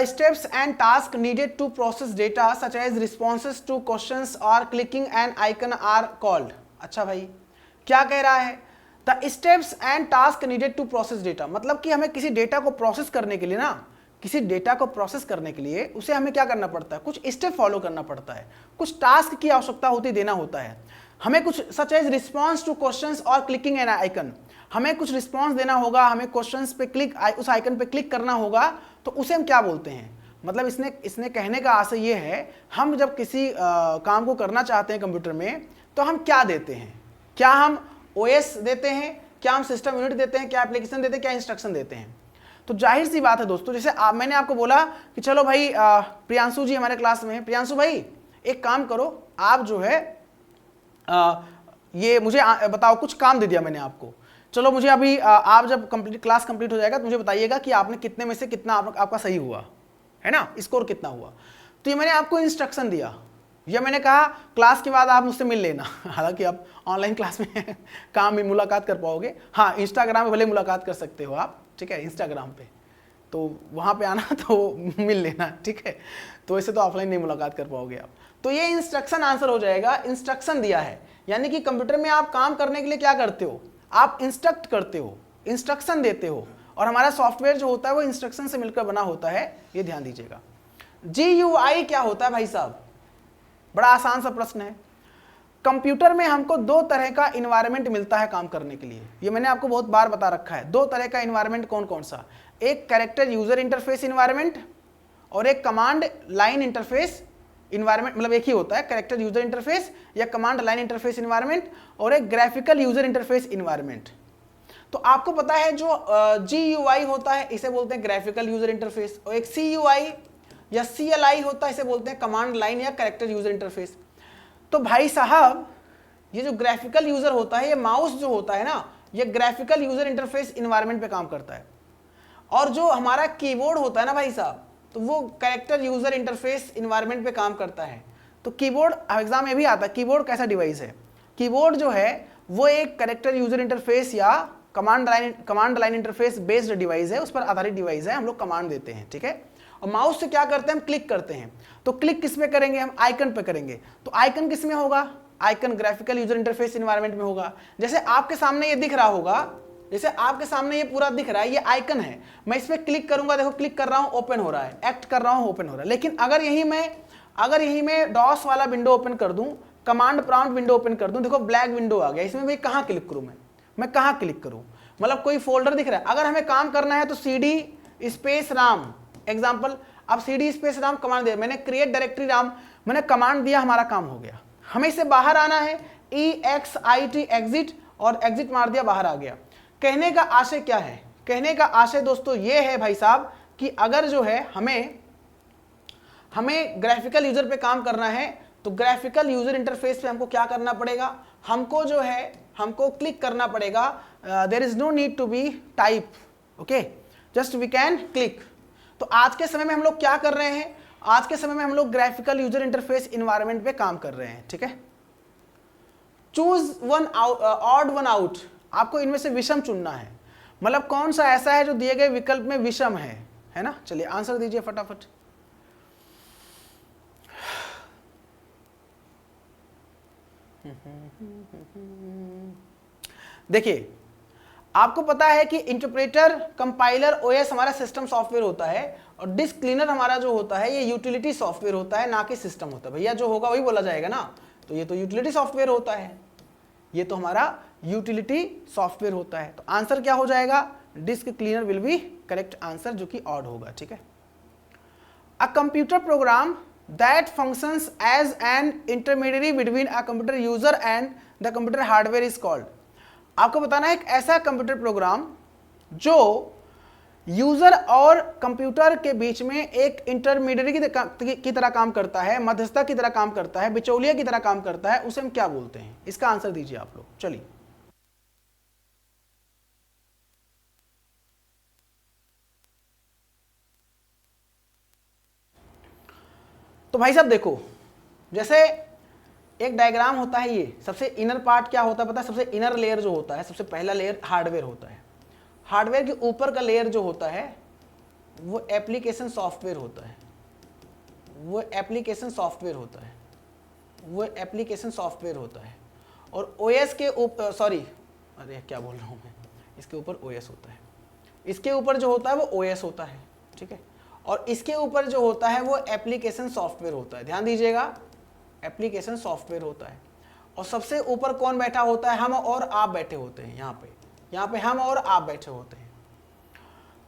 Speaker 1: steps and task needed to process data such as responses to questions or clicking an icon are called। अच्छा भाई, क्या कह रहा है? The steps and task needed to process data, मतलब कि हमें किसी डेटा को प्रोसेस करने के लिए ना, किसी डेटा को प्रोसेस करने के लिए उसे हमें क्या करना पड़ता है? कुछ स्टेप फॉलो करना पड़ता है, कुछ टास्क की आवश्यकता होती देना होता है हमें, कुछ such as response to questions और क्लिकिंग एन आइकन, हमें कुछ रिस्पॉन्स देना होगा, हमें क्वेश्चंस पे उस आइकन पे क्लिक करना होगा, तो उसे हम क्या बोलते हैं? मतलब इसने कहने का आशय ये है, हम जब किसी काम को करना चाहते हैं कंप्यूटर में, तो हम क्या देते हैं? क्या हम ओएस देते हैं, क्या हम सिस्टम यूनिट देते हैं, क्या एप्लीकेशन देते हैं, क्या इंस्ट्रक्शन देते हैं? तो जाहिर सी बात है दोस्तों, जैसे मैंने आपको बोला कि चलो भाई प्रियांशु जी हमारे क्लास में हैं, प्रियांशु भाई एक काम करो, आप जो है ये मुझे बताओ, कुछ काम दे दिया मैंने आपको, चलो मुझे अभी आप जब क्लास कंप्लीट हो जाएगा तो मुझे बताइएगा कि आपने कितने में से कितना आपका सही हुआ है ना, स्कोर कितना हुआ। तो ये मैंने आपको इंस्ट्रक्शन दिया, या मैंने कहा क्लास के बाद आप मुझसे मिल लेना, हालांकि आप ऑनलाइन क्लास में काम में मुलाकात कर पाओगे, हाँ इंस्टाग्राम पे भले मुलाकात कर सकते हो आप, ठीक है, इंस्टाग्राम पे, तो वहाँ पे आना तो मिल लेना, ठीक है। तो ऐसे तो ऑफलाइन नहीं मुलाकात कर पाओगे आप। तो ये इंस्ट्रक्शन आंसर हो जाएगा, इंस्ट्रक्शन दिया है, यानी कि कंप्यूटर में आप काम करने के लिए क्या करते हो? आप इंस्ट्रक्ट करते हो, इंस्ट्रक्शन देते हो, और हमारा सॉफ्टवेयर जो होता है वो इंस्ट्रक्शन से मिलकर बना होता है, ये ध्यान दीजिएगा। GUI क्या होता है भाई साहब? बड़ा आसान सा प्रश्न है। कंप्यूटर में हमको दो तरह का इन्वायरमेंट मिलता है काम करने के लिए, ये मैंने आपको बहुत बार बता रखा है। दो तरह का इन्वायरमेंट कौन कौन सा? एक कैरेक्टर यूजर इंटरफेस इन्वायरमेंट और एक कमांड लाइन इंटरफेस इन्वायरमेंट, मतलब एक ही होता है, कैरेक्टर यूजर इंटरफेस या कमांड लाइन इंटरफेस इन्वायरमेंट, और एक ग्राफिकल यूजर इंटरफेस इन्वायरमेंट। तो आपको पता है जो GUI होता है इसे बोलते हैं ग्राफिकल यूजर इंटरफेस, और एक CUI या CLI होता है, इसे बोलते हैं कमांड लाइन या कैरेक्टर यूजर इंटरफेस। तो भाई साहब ये जो ग्राफिकल यूजर होता है, ये माउस जो होता है ना, ये ग्राफिकल यूजर इंटरफेस इन्वायरमेंट पे काम करता है, और जो हमारा कीबोर्ड होता है ना भाई साहब, तो वो कैरेक्टर यूजर इंटरफेस इन्वायरमेंट पे काम करता है। तो कीबोर्ड एग्जाम में भी आता है, कीबोर्ड कैसा डिवाइस है? कीबोर्ड जो है वो एक कैरेक्टर यूजर इंटरफेस या command line interface based device है, उस पर आधारित डिवाइस है, हम लोग कमांड देते हैं, ठीक है। और माउस से क्या करते हैं? हम क्लिक करते हैं। तो क्लिक किस में करेंगे? हम आइकन पे करेंगे। तो आइकन किस में होगा? Icon graphical user interface environment में होगा। जैसे आपके सामने ये दिख रहा होगा, जैसे आपके सामने ये पूरा दिख रहा है, ये आइकन है, मैं इस पर क्लिक करूंगा, देखो क्लिक कर रहा हूं, ओपन हो रहा है, एक्ट कर रहा हूं, ओपन हो रहा है। लेकिन अगर यही मैं डॉस वाला विंडो ओपन कर दूं, कमांड प्रॉम्प्ट विंडो ओपन कर दूं, देखो ब्लैक विंडो आ गया, इसमें भाई कहां क्लिक करूं? मैं कहां क्लिक करूं? मतलब कोई फोल्डर दिख रहा है, अगर हमें काम करना है तो CD स्पेस राम एग्जाम्पल, अब CD स्पेस राम कमांड दिया, मैंने क्रिएट डायरेक्टरी राम, मैंने कमांड दिया, हमारा काम हो गया। हमें इससे बाहर आना है, EXIT एग्जिट, और एग्जिट मार दिया, बाहर आ गया। कहने का आशय क्या है? कहने का आशय दोस्तों ये है भाई साहब कि अगर जो है हमें ग्राफिकल यूजर पे काम करना है, तो ग्राफिकल यूजर इंटरफेस पे हमको क्या करना पड़ेगा? हमको क्लिक करना पड़ेगा। There is no need to be type, okay, just we can click. तो आज के समय में हम लोग क्या कर रहे हैं, आज के समय में हम लोग ग्राफिकल यूजर इंटरफेस इन्वायरमेंट पे काम कर रहे हैं, ठीक है। Choose one odd one out, आपको इनमें से विषम चुनना है, मतलब कौन सा ऐसा है जो दिए गए विकल्प में विषम है ना। चलिए आंसर दीजिए फटाफट। देखिए आपको पता है कि इंटरप्रेटर, कंपाइलर, ओएस हमारा सिस्टम सॉफ्टवेयर होता है और डिस्क क्लीनर हमारा जो होता है ये यूटिलिटी सॉफ्टवेयर होता है, ना कि सिस्टम होता है। भैया जो होगा वही बोला जाएगा ना, तो ये तो यूटिलिटी सॉफ्टवेयर होता है, ये तो हमारा यूटिलिटी सॉफ्टवेयर होता है। तो आंसर क्या हो जाएगा, disk cleaner will be correct answer, जो कि ऑड होगा, ठीक है। A computer program that functions as an intermediary between a computer user and the computer hardware is called। आपको बताना है एक ऐसा कंप्यूटर प्रोग्राम जो यूजर और कंप्यूटर के बीच में एक इंटरमीडिएरी की तरह काम करता है, मध्यस्थता की तरह काम करता है, बिचौलिया की तरह काम करता है, उसे हम क्या बोलते हैं। इसका आंसर दीजिए आप लोग। चलिए तो भाई साहब देखो, जैसे एक डायग्राम होता है, ये सबसे इनर पार्ट क्या होता है पता है, सबसे इनर लेयर जो होता है, सबसे पहला लेयर हार्डवेयर होता है। हार्डवेयर के ऊपर का लेयर जो होता है वो एप्लीकेशन सॉफ्टवेयर होता है, वो एप्लीकेशन सॉफ्टवेयर होता है, वो एप्लीकेशन सॉफ्टवेयर होता है। और ओएस के ऊपर, सॉरी अरे क्या बोल रहा हूँ मैं, इसके ऊपर ओएस होता है, इसके ऊपर जो होता है वो ओएस होता है, ठीक है। और इसके ऊपर जो होता है वो एप्लीकेशन सॉफ्टवेयर होता है, ध्यान दीजिएगा, एप्लीकेशन सॉफ्टवेयर होता है। और सबसे ऊपर कौन बैठा होता है, हम और आप बैठे होते हैं, यहाँ पे हम और आप बैठे होते हैं।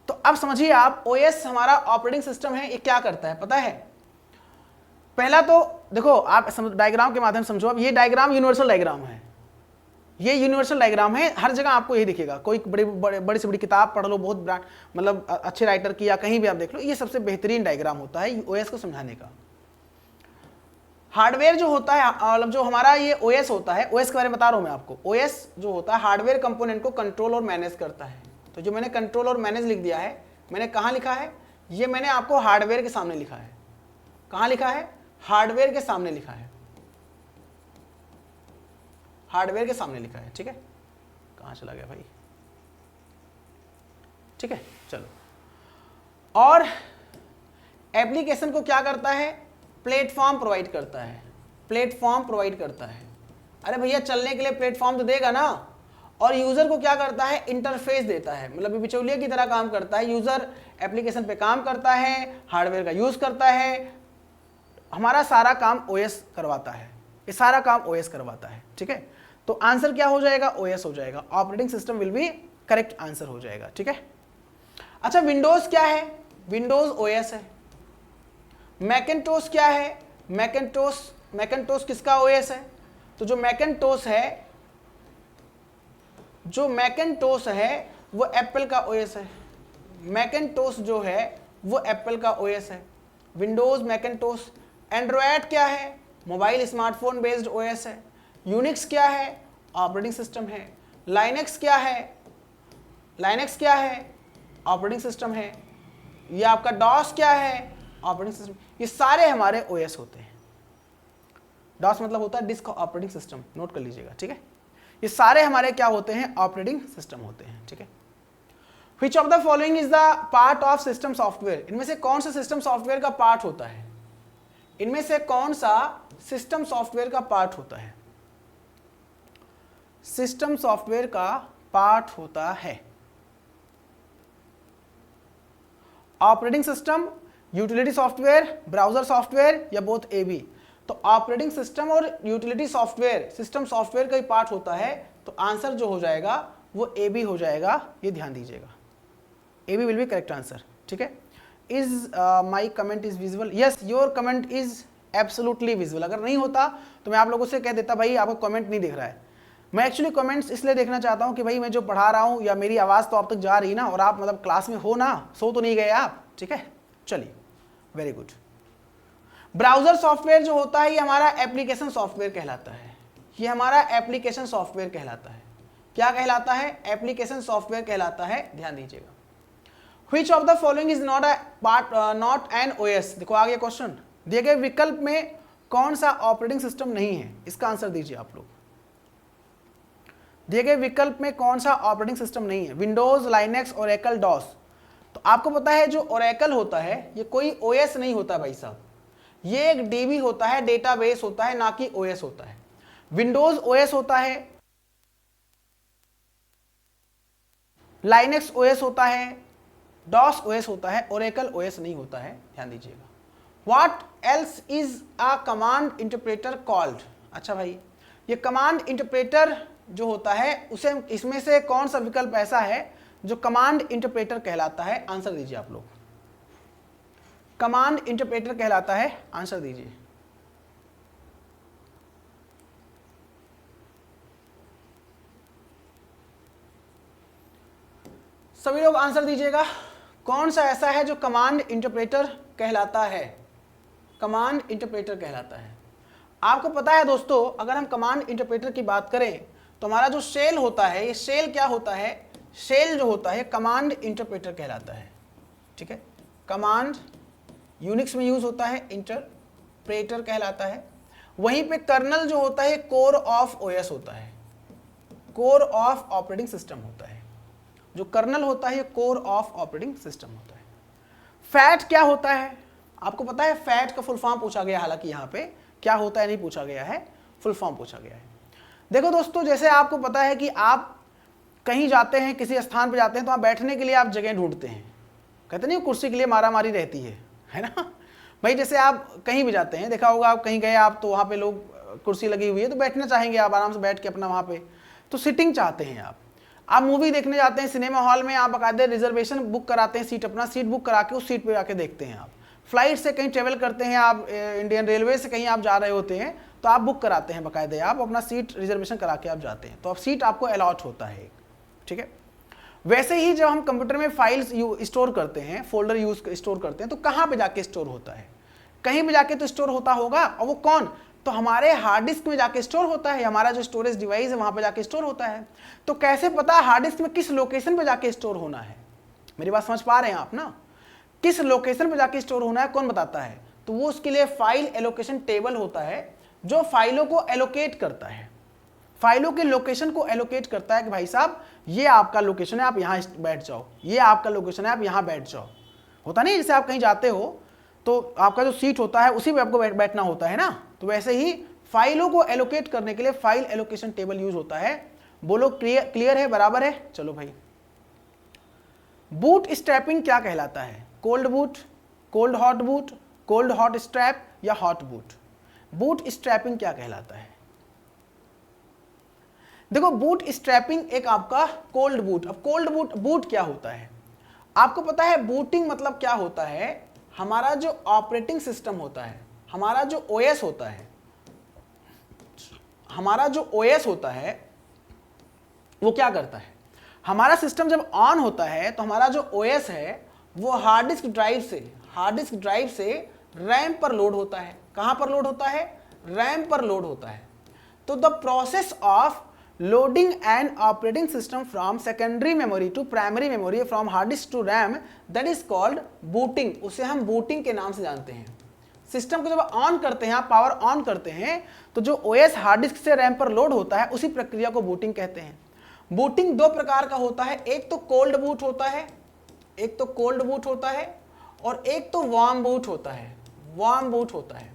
Speaker 1: तो अब समझिए आप, ओएस हमारा ऑपरेटिंग सिस्टम है, ये क्या करता है पता है। पहला तो देखो आप डायग्राम के माध्यम से समझो। अब ये डायग्राम यूनिवर्सल डायग्राम है, ये यूनिवर्सल डायग्राम है, हर जगह आपको यही दिखेगा। कोई बड़ी से बड़ी किताब पढ़ लो, बहुत ब्रांड मतलब अच्छे राइटर की, या कहीं भी आप देख लो, ये सबसे बेहतरीन डायग्राम होता है ओएस को समझाने का। हार्डवेयर जो होता है, मतलब जो हमारा ये ओएस होता है, ओएस के बारे में बता रहा हूं मैं आपको। ओएस जो होता है हार्डवेयर कंपोनेंट को कंट्रोल और मैनेज करता है। तो जो मैंने कंट्रोल और मैनेज लिख दिया है, मैंने कहाँ लिखा है, ये मैंने आपको हार्डवेयर के सामने लिखा है। कहाँ लिखा है, हार्डवेयर के सामने लिखा है, हार्डवेयर के सामने लिखा है, ठीक है। कहाँ चला गया भाई, ठीक है चलो। और एप्लीकेशन को क्या करता है, प्लेटफॉर्म प्रोवाइड करता है, प्लेटफॉर्म प्रोवाइड करता है। अरे भैया चलने के लिए प्लेटफॉर्म तो देगा ना। और यूजर को क्या करता है, इंटरफेस देता है, मतलब बिचौलिया की तरह काम करता है। यूजर एप्लीकेशन पे काम करता है, हार्डवेयर का यूज करता है, हमारा सारा काम ओएस करवाता है, ये सारा काम ओएस करवाता है, ठीक है। तो आंसर क्या हो जाएगा, ओएस हो जाएगा, operating system will be correct answer हो जाएगा, ठीक है। अच्छा विंडोज क्या है, विंडोज ओएस है। मैकिन्टोश क्या है, मैकिन्टोश किसका ओएस है। तो जो मैकिन्टोश है वो एप्पल का ओएस है। मैकिन्टोश जो है वो एप्पल का ओएस है। Windows, Macintosh. एंड्रॉयड क्या है, मोबाइल स्मार्टफोन बेस्ड ओएस है। यूनिक्स क्या है, ऑपरेटिंग सिस्टम है। लाइनेक्स क्या है, ऑपरेटिंग सिस्टम है। ये आपका डॉस क्या है, ऑपरेटिंग सिस्टम। ये सारे हमारे ओएस होते हैं। डॉस मतलब होता है डिस्क ऑपरेटिंग सिस्टम, नोट कर लीजिएगा, ठीक है। ये सारे हमारे क्या होते हैं, ऑपरेटिंग सिस्टम होते हैं, ठीक है। Which of the following is the part of system software? इनमें से कौन सा सिस्टम सॉफ्टवेयर का पार्ट होता है, इनमें से कौन सा सिस्टम सॉफ्टवेयर का पार्ट होता है, सिस्टम सॉफ्टवेयर का पार्ट होता है। Operating system, utility software, browser software, या बोथ ए बी। तो ऑपरेटिंग सिस्टम और यूटिलिटी सॉफ्टवेयर सिस्टम सॉफ्टवेयर का ही पार्ट होता है। तो आंसर जो हो जाएगा वो ए बी हो जाएगा, ये ध्यान दीजिएगा, A B will be correct answer, ठीक है। Is my comment is visible, yes your comment is absolutely visible. अगर नहीं होता तो मैं आप लोगों से कह देता भाई आपको कमेंट नहीं दिख रहा है। मैं एक्चुअली कमेंट्स इसलिए देखना चाहता हूँ कि भाई मैं जो पढ़ा रहा हूँ या मेरी आवाज़ तो आप तक जा रही ना, और आप मतलब क्लास में हो ना, सो तो नहीं गए आप, ठीक है। चलिए वेरी गुड। ब्राउजर सॉफ्टवेयर जो होता है ये हमारा एप्लीकेशन सॉफ्टवेयर कहलाता है, ये हमारा एप्लीकेशन सॉफ्टवेयर कहलाता है। क्या कहलाता है, एप्लीकेशन सॉफ्टवेयर कहलाता है, ध्यान दीजिएगा। Which of the following is not a part not an OS. देखो आ गया क्वेश्चन, दिए गए विकल्प में कौन सा ऑपरेटिंग सिस्टम नहीं है, इसका आंसर दीजिए आप लोग। दिए गए विकल्प में कौन सा ऑपरेटिंग सिस्टम नहीं है, विंडोज, लाइनेक्स, ओरेकल, डॉस। तो आपको पता है जो ओरेकल होता है ये कोई ओएस नहीं होता भाई साहब, ये एक डीबी होता है, डेटाबेस होता है, ना कि ओएस होता है। विंडोज ओएस होता है, लाइनेक्स ओएस होता है, डॉस ओएस होता है, ओरेकल ओएस नहीं होता है, ध्यान दीजिएगा। What else is a command interpreter called. अच्छा भाई, ये कमांड इंटरप्रेटर जो होता है उसे, इसमें से कौन सा विकल्प ऐसा है जो कमांड इंटरप्रेटर कहलाता है, आंसर दीजिए आप लोग। कमांड इंटरप्रेटर कहलाता है, आंसर दीजिए। सभी लोग आंसर दीजिएगा, कौन सा ऐसा है जो कमांड इंटरप्रेटर कहलाता है, कमांड इंटरप्रेटर कहलाता है। आपको पता है दोस्तों, अगर हम कमांड इंटरप्रेटर की बात करें तो हमारा जो शेल होता है, ये शेल क्या होता है, शेल जो होता है कमांड इंटरप्रेटर कहलाता है, ठीक है। कमांड यूनिक्स में यूज होता है, इंटरप्रेटर कहलाता है। वहीं पे कर्नल जो होता है कोर ऑफ ओएस होता है, कोर ऑफ ऑपरेटिंग सिस्टम होता है। जो कर्नल होता है ये कोर ऑफ ऑपरेटिंग सिस्टम होता है। फैट क्या होता है, आपको पता है, फैट का फुल फॉर्म पूछा गया, हालांकि यहाँ पे क्या होता है नहीं पूछा गया है, फुल फॉर्म पूछा गया है। देखो दोस्तों, जैसे आपको पता है कि आप कहीं जाते हैं, किसी स्थान पर जाते हैं, तो आप बैठने के लिए आप जगह ढूंढते हैं, कहते नहीं कुर्सी के लिए मारामारी रहती है ना भाई। जैसे आप कहीं भी जाते हैं, देखा होगा आप कहीं गए आप, तो वहाँ पे लोग कुर्सी लगी हुई है तो बैठना चाहेंगे आप, आराम से बैठ के अपना वहाँ पे, तो सिटिंग चाहते हैं आप मूवी देखने जाते हैं सिनेमा हॉल में, आप बाकायदे रिजर्वेशन बुक कराते हैं, सीट अपना सीट बुक करा के उस सीट पे जाके देखते हैं आप। फ्लाइट से कहीं ट्रेवल करते हैं आप, इंडियन रेलवे से कहीं आप जा रहे होते हैं, तो आप बुक कराते हैं बाकायदे, आप अपना सीट रिजर्वेशन करा के आप जाते हैं, तो अब सीट आपको अलॉट होता है, ठीक है। वैसे ही जब हम कंप्यूटर में फाइल्स स्टोर करते हैं, फोल्डर स्टोर करते हैं, तो कहाँ पे जाके स्टोर होता है, कहीं भी जाके तो स्टोर होता होगा, और वो कौन, तो हमारे हार्ड डिस्क में जाके स्टोर होता है, हमारा जो स्टोरेज डिवाइस है वहां पे जाके स्टोर होता है। तो कैसे पता हार्ड डिस्क में किस लोकेशन पे जाके स्टोर होना है, मेरी बात समझ पा रहे हैं आप ना, किस लोकेशन पे जाके स्टोर होना है कौन बताता है, तो वो उसके लिए फाइल एलोकेशन टेबल होता है, जो फाइलों को एलोकेट करता है, फाइलों के लोकेशन को एलोकेट करता है कि भाई साहब ये आपका लोकेशन है, आप यहाँ बैठ जाओ, ये आपका लोकेशन है, आप यहाँ बैठ जाओ। होता नहीं, जैसे आप कहीं जाते हो तो आपका जो सीट होता है उसी पे आपको बैठना होता है ना, तो वैसे ही फाइलों को एलोकेट करने के लिए फाइल एलोकेशन टेबल यूज होता है। बोलो क्लियर है, बराबर है, चलो भाई। बूट स्ट्रैपिंग क्या कहलाता है, cold boot, cold hot boot, cold hot strap या हॉट बूट। बूट स्ट्रैपिंग क्या कहलाता है, देखो बूट स्ट्रैपिंग एक आपका कोल्ड बूट। अब कोल्ड बूट क्या होता है, आपको पता है बूटिंग मतलब क्या होता है, हमारा जो ऑपरेटिंग सिस्टम होता है, हमारा जो ओएस होता है, हमारा जो ओएस होता है वो क्या करता है, हमारा सिस्टम जब ऑन होता है तो हमारा जो ओएस है वो हार्ड डिस्क ड्राइव से रैम पर लोड होता है। कहां पर लोड होता है, रैम पर लोड होता है। तो the process of loading an operating system from secondary memory to primary memory, from hard disk to RAM, that is called booting. उसे हम बूटिंग के नाम से जानते हैं। सिस्टम को जब ऑन करते हैं, आप पावर ऑन करते हैं, तो जो ओएस हार्ड डिस्क से रैम पर लोड होता है उसी प्रक्रिया को बूटिंग कहते हैं। बूटिंग दो प्रकार का होता है, एक तो कोल्ड बूट होता है, एक तो कोल्ड बूट होता है, और एक तो वार्म बूट होता है, वार्म बूट होता है।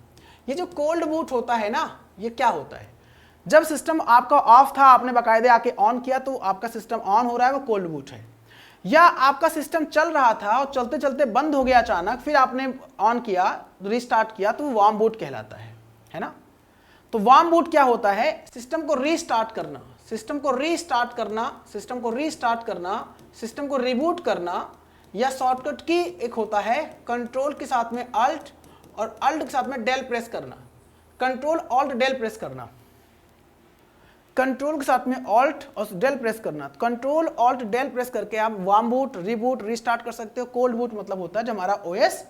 Speaker 1: ये जो कोल्ड बूट होता है ना, ये क्या होता है, जब सिस्टम आपका ऑफ था, आपने बाकायदे आके ऑन किया तो आपका सिस्टम ऑन हो रहा है, वो कोल्ड बूट है। या आपका सिस्टम चल रहा था और चलते चलते बंद हो गया अचानक, फिर आपने ऑन किया, रिस्टार्ट किया, तो वो वार्म बूट कहलाता है ना। तो वार्म बूट क्या होता है, सिस्टम को रीस्टार्ट करना, सिस्टम को रीस्टार्ट करना, सिस्टम को रीस्टार्ट करना, सिस्टम को रिबूट करना, या शॉर्टकट की एक होता है कंट्रोल के साथ में अल्ट और अल्ट के साथ में डेल प्रेस करना, कंट्रोल ऑल्ट डेल प्रेस करना, कंट्रोल के साथ में ऑल्ट और डेल प्रेस करना। कंट्रोल ऑल्ट डेल प्रेस करके आप वार्म बूट, रिबूट, रीस्टार्ट कर सकते हो। कोल्ड बूट मतलब होता है जब हमारा ओएस,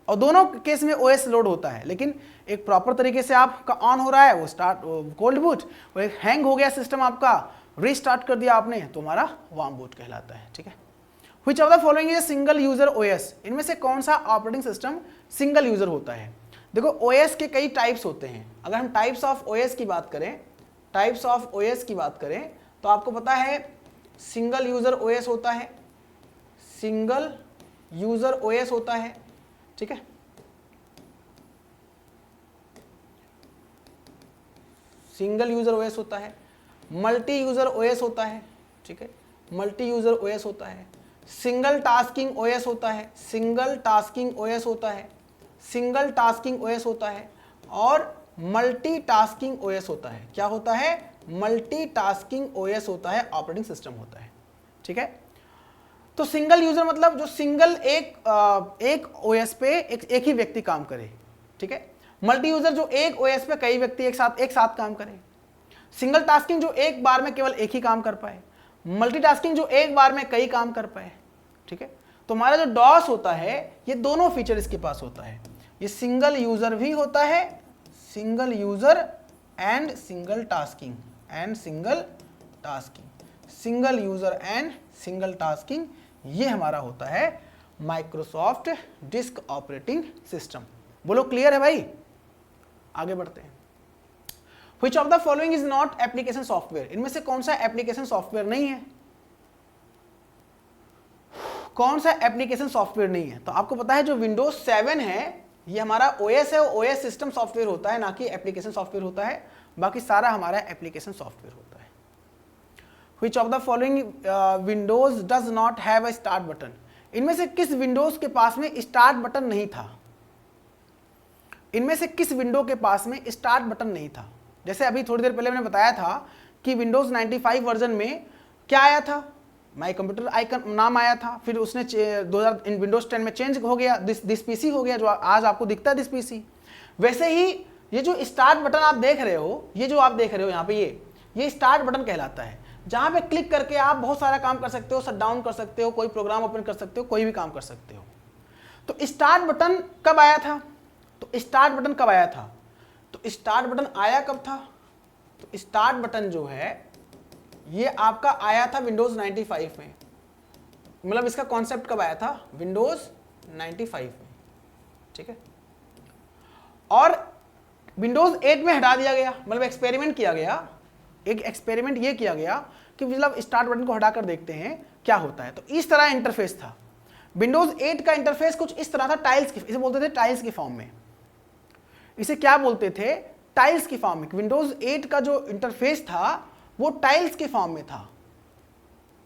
Speaker 1: और दोनों केस में ओएस लोड होता है, लेकिन एक प्रॉपर तरीके से आपका ऑन हो रहा है वो स्टार्ट कोल्ड बूट, और एक हैंग हो गया सिस्टम आपका, रीस्टार्ट कर दिया आपने, तो हमारा वार्म बूट कहलाता है, ठीक है। Which of the following is single user OS, इनमें से कौन सा ऑपरेटिंग सिस्टम सिंगल यूजर होता है। देखो ओएस के कई टाइप्स होते हैं, अगर हम टाइप्स ऑफ ओएस की बात करें, टाइप्स ऑफ ओएस की बात करें तो आपको पता है सिंगल यूजर ओएस होता है, सिंगल यूजर ओएस होता है, ठीक है, सिंगल यूजर ओएस होता है, मल्टी यूजर ओएस होता है, ठीक है, मल्टी यूजर ओएस होता है, सिंगल टास्किंग ओएस होता है, सिंगल टास्किंग ओएस होता है, सिंगल टास्किंग ओएस होता है, और मल्टी टास्किंग ओएस होता है। क्या होता है? मल्टी टास्किंग ओएस होता है, ऑपरेटिंग सिस्टम होता है, ठीक है। तो सिंगल यूजर मतलब जो सिंगल एक ओएस पे एक ही व्यक्ति काम करे, ठीक है। मल्टी यूजर जो एक ओएस पे कई व्यक्ति एक साथ काम करें। सिंगल टास्किंग जो एक बार में केवल एक ही काम कर पाए। मल्टीटास्किंग जो एक बार में कई काम कर पाए, ठीक है। तो हमारा जो डॉस होता है ये दोनों फीचर इसके पास होता है, ये सिंगल यूजर भी होता है, single user and single tasking, and single tasking, single user and single tasking, ये हमारा होता है माइक्रोसॉफ्ट डिस्क ऑपरेटिंग सिस्टम। बोलो क्लियर है भाई? आगे बढ़ते हैं। Which of the following is not application software, इनमें से कौन सा एप्लीकेशन सॉफ्टवेयर नहीं है? कौन सा एप्लीकेशन सॉफ्टवेयर नहीं है? तो आपको पता है जो विंडोज 7 है ये हमारा ओएस है, ओएस सिस्टम सॉफ्टवेयर होता है, ना कि एप्लीकेशन सॉफ्टवेयर होता है, बाकी सारा हमारा एप्लीकेशन सॉफ्टवेयर होता है। Which of the following Windows does not have a start button, इनमें से किस विंडोज के पास में स्टार्ट बटन नहीं था? इनमें से किस विंडो के पास में स्टार्ट बटन नहीं था? जैसे अभी थोड़ी देर पहले मैंने बताया था कि विंडोज 95 वर्जन में क्या आया था? माई कंप्यूटर आइकन नाम आया था, फिर उसने विंडोज 10 में चेंज हो गया, दिस पीसी हो गया, जो आज आपको दिखता है दिस पीसी। वैसे ही ये जो स्टार्ट बटन आप देख रहे हो, ये जो आप देख रहे हो यहाँ पे, ये स्टार्ट बटन कहलाता है, जहाँ पे क्लिक करके आप बहुत सारा काम कर सकते हो, शट डाउन कर सकते हो, कोई प्रोग्राम ओपन कर सकते हो, कोई भी काम कर सकते हो। तो स्टार्ट बटन कब आया था? तो स्टार्ट बटन कब आया था? तो स्टार्ट बटन आया कब था? तो स्टार्ट बटन जो है ये आपका आया था विंडोज 95 में, मतलब इसका कॉन्सेप्ट कब आया था? विंडोज 95 में, ठीक है। और विंडोज 8 में हटा दिया गया, मतलब एक्सपेरिमेंट किया गया, एक एक्सपेरिमेंट ये किया गया कि मतलब स्टार्ट बटन को हटाकर देखते हैं क्या होता है। तो इस तरह इंटरफेस था विंडोज 8 का। इंटरफेस कुछ इस तरह था, टाइल्स की, इसे बोलते थे टाइल्स की फॉर्म में, इसे क्या बोलते थे? टाइल्स की फॉर्म में। विंडोज 8 का जो इंटरफेस था वो टाइल्स के फॉर्म में था,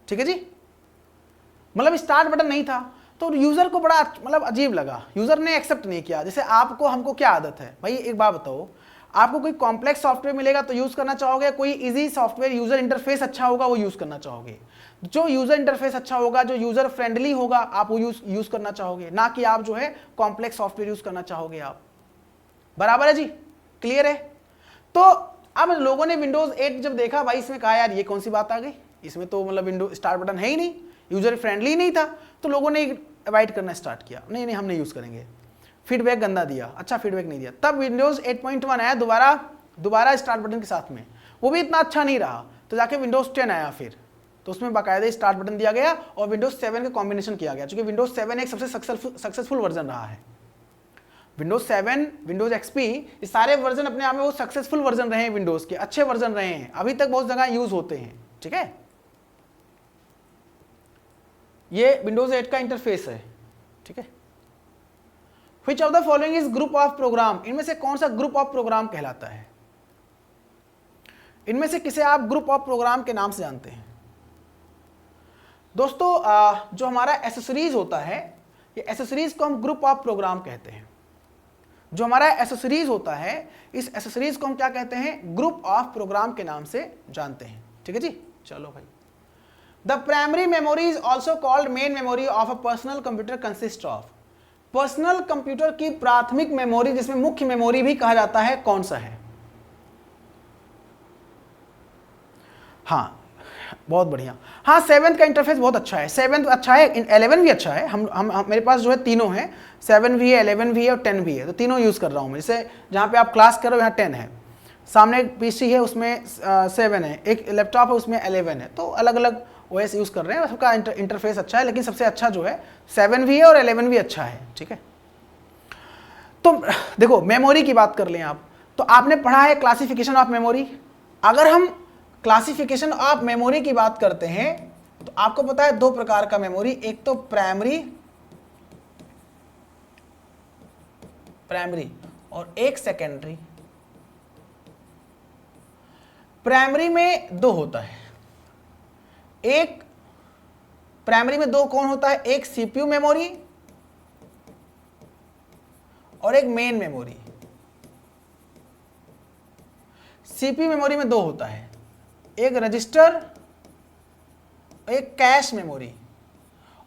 Speaker 1: ठीक है जी, मतलब स्टार्ट बटन नहीं था। तो यूजर को बड़ा मतलब अजीब लगा, यूजर ने एक्सेप्ट नहीं किया। जैसे आपको हमको क्या आदत है भाई, एक बात बताओ, आपको कोई कॉम्प्लेक्स सॉफ्टवेयर मिलेगा तो यूज करना चाहोगे, कोई इजी सॉफ्टवेयर यूजर इंटरफेस अच्छा होगा वो यूज करना चाहोगे। जो यूजर इंटरफेस अच्छा होगा, जो यूजर फ्रेंडली होगा, आप वो यूज करना चाहोगे, ना कि आप जो है कॉम्प्लेक्स सॉफ्टवेयर यूज करना चाहोगे आप। बराबर है जी? क्लियर है? तो अब लोगों ने विंडोज 8 जब देखा, भाई इसमें कहा यार ये कौन सी बात आ गई, इसमें तो मतलब विंडो स्टार्ट बटन है ही नहीं, यूजर फ्रेंडली नहीं था, तो लोगों ने अवॉइड करना स्टार्ट किया, नहीं नहीं हम नहीं यूज करेंगे, फीडबैक गंदा दिया, अच्छा फीडबैक नहीं दिया। तब विंडोज 8.1 आया दोबारा स्टार्ट बटन के साथ में, वो भी इतना अच्छा नहीं रहा, तो जाके विंडोज 10 आया फिर, तो उसमें बाकायदा स्टार्ट बटन दिया गया और विंडोज 7 का कॉम्बिनेशन किया गया, क्योंकि विंडोज 7 एक सबसे सक्सेसफुल वर्जन रहा है। विंडोज 7, विंडोज एक्सपी, ये सारे वर्जन अपने आप में वो सक्सेसफुल वर्जन रहे हैं, विंडोज के अच्छे वर्जन रहे हैं, अभी तक बहुत जगह यूज होते हैं, ठीक है। ये विंडोज 8 का इंटरफेस है, ठीक है। Which of the following is group of program, इनमें से कौन सा ग्रुप ऑफ प्रोग्राम कहलाता है? इनमें से किसे आप ग्रुप ऑफ प्रोग्राम के नाम से जानते हैं? दोस्तों जो हमारा एसेसरीज होता है, ये एसेसरीज को हम ग्रुप ऑफ प्रोग्राम कहते हैं। जो हमारा एसेसरीज होता है, इस एसेसरीज को हम क्या कहते हैं? ग्रुप ऑफ प्रोग्राम के नाम से जानते हैं, ठीक है जी। चलो भाई, the primary memory is also called main memory of a personal computer consist of, personal computer की प्राथमिक मेमोरी जिसमें मुख्य मेमोरी भी कहा जाता है, कौन सा है? हाँ बहुत बढ़िया, हाँ 7 का इंटरफेस बहुत अच्छा है, 7 अच्छा है, 11 भी अच्छा है। हम मेरे पास जो है तीनों है, 7 भी है, 11 भी है और 10 भी है, तो तीनों यूज कर रहा हूँ मैं। जैसे जहाँ पे आप क्लास करो यहाँ 10 है, सामने एक पीसी है उसमें 7 है, एक लैपटॉप है उसमें 11 है, तो अलग अलग ओएस यूज कर रहे हैं, सबका इंटरफेस अच्छा है, लेकिन सबसे अच्छा जो है 7 भी है और 11 भी अच्छा है, ठीक है। तो देखो मेमोरी की बात कर लें आप, तो आपने पढ़ा है क्लासिफिकेशन ऑफ मेमोरी। अगर हम क्लासिफिकेशन ऑफ मेमोरी की बात करते हैं तो आपको पता है 2 प्रकार का मेमोरी, एक तो प्राइमरी और एक सेकेंडरी। प्राइमरी में 2 होता है, एक प्राइमरी में 2 कौन होता है, एक सीपीयू मेमोरी और एक मेन मेमोरी। सीपीयू मेमोरी में 2 होता है, एक रजिस्टर, एक कैश मेमोरी,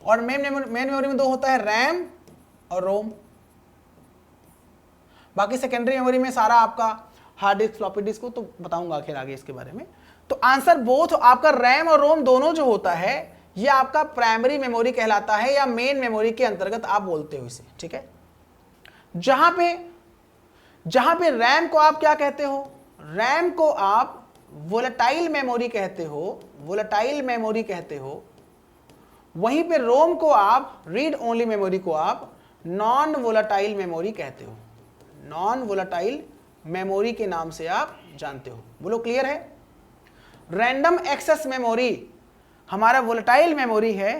Speaker 1: और मेन मेमोरी में 2 होता है, रैम और रोम। बाकी सेकेंडरी मेमोरी में सारा आपका हार्ड डिस्क, फ्लॉपी डिस्क को तो बताऊंगा आखिर आगे इसके बारे में। तो आंसर बोथ आपका रैम और रोम दोनों जो होता है ये आपका प्राइमरी मेमोरी कहलाता है या मेन मेमोरी के अंतर्गत आप बोलते हो इसे, ठीक है। जहां पे रैम को आप क्या कहते हो, रैम को आप वोलेटाइल मेमोरी कहते हो, वहीं पे रोम को आप, रीड ओनली मेमोरी को आप नॉन वोलेटाइल मेमोरी कहते हो, नॉन वोलेटाइल मेमोरी के नाम से आप जानते हो। बोलो क्लियर है। रैंडम एक्सेस मेमोरी हमारा वोलेटाइल मेमोरी है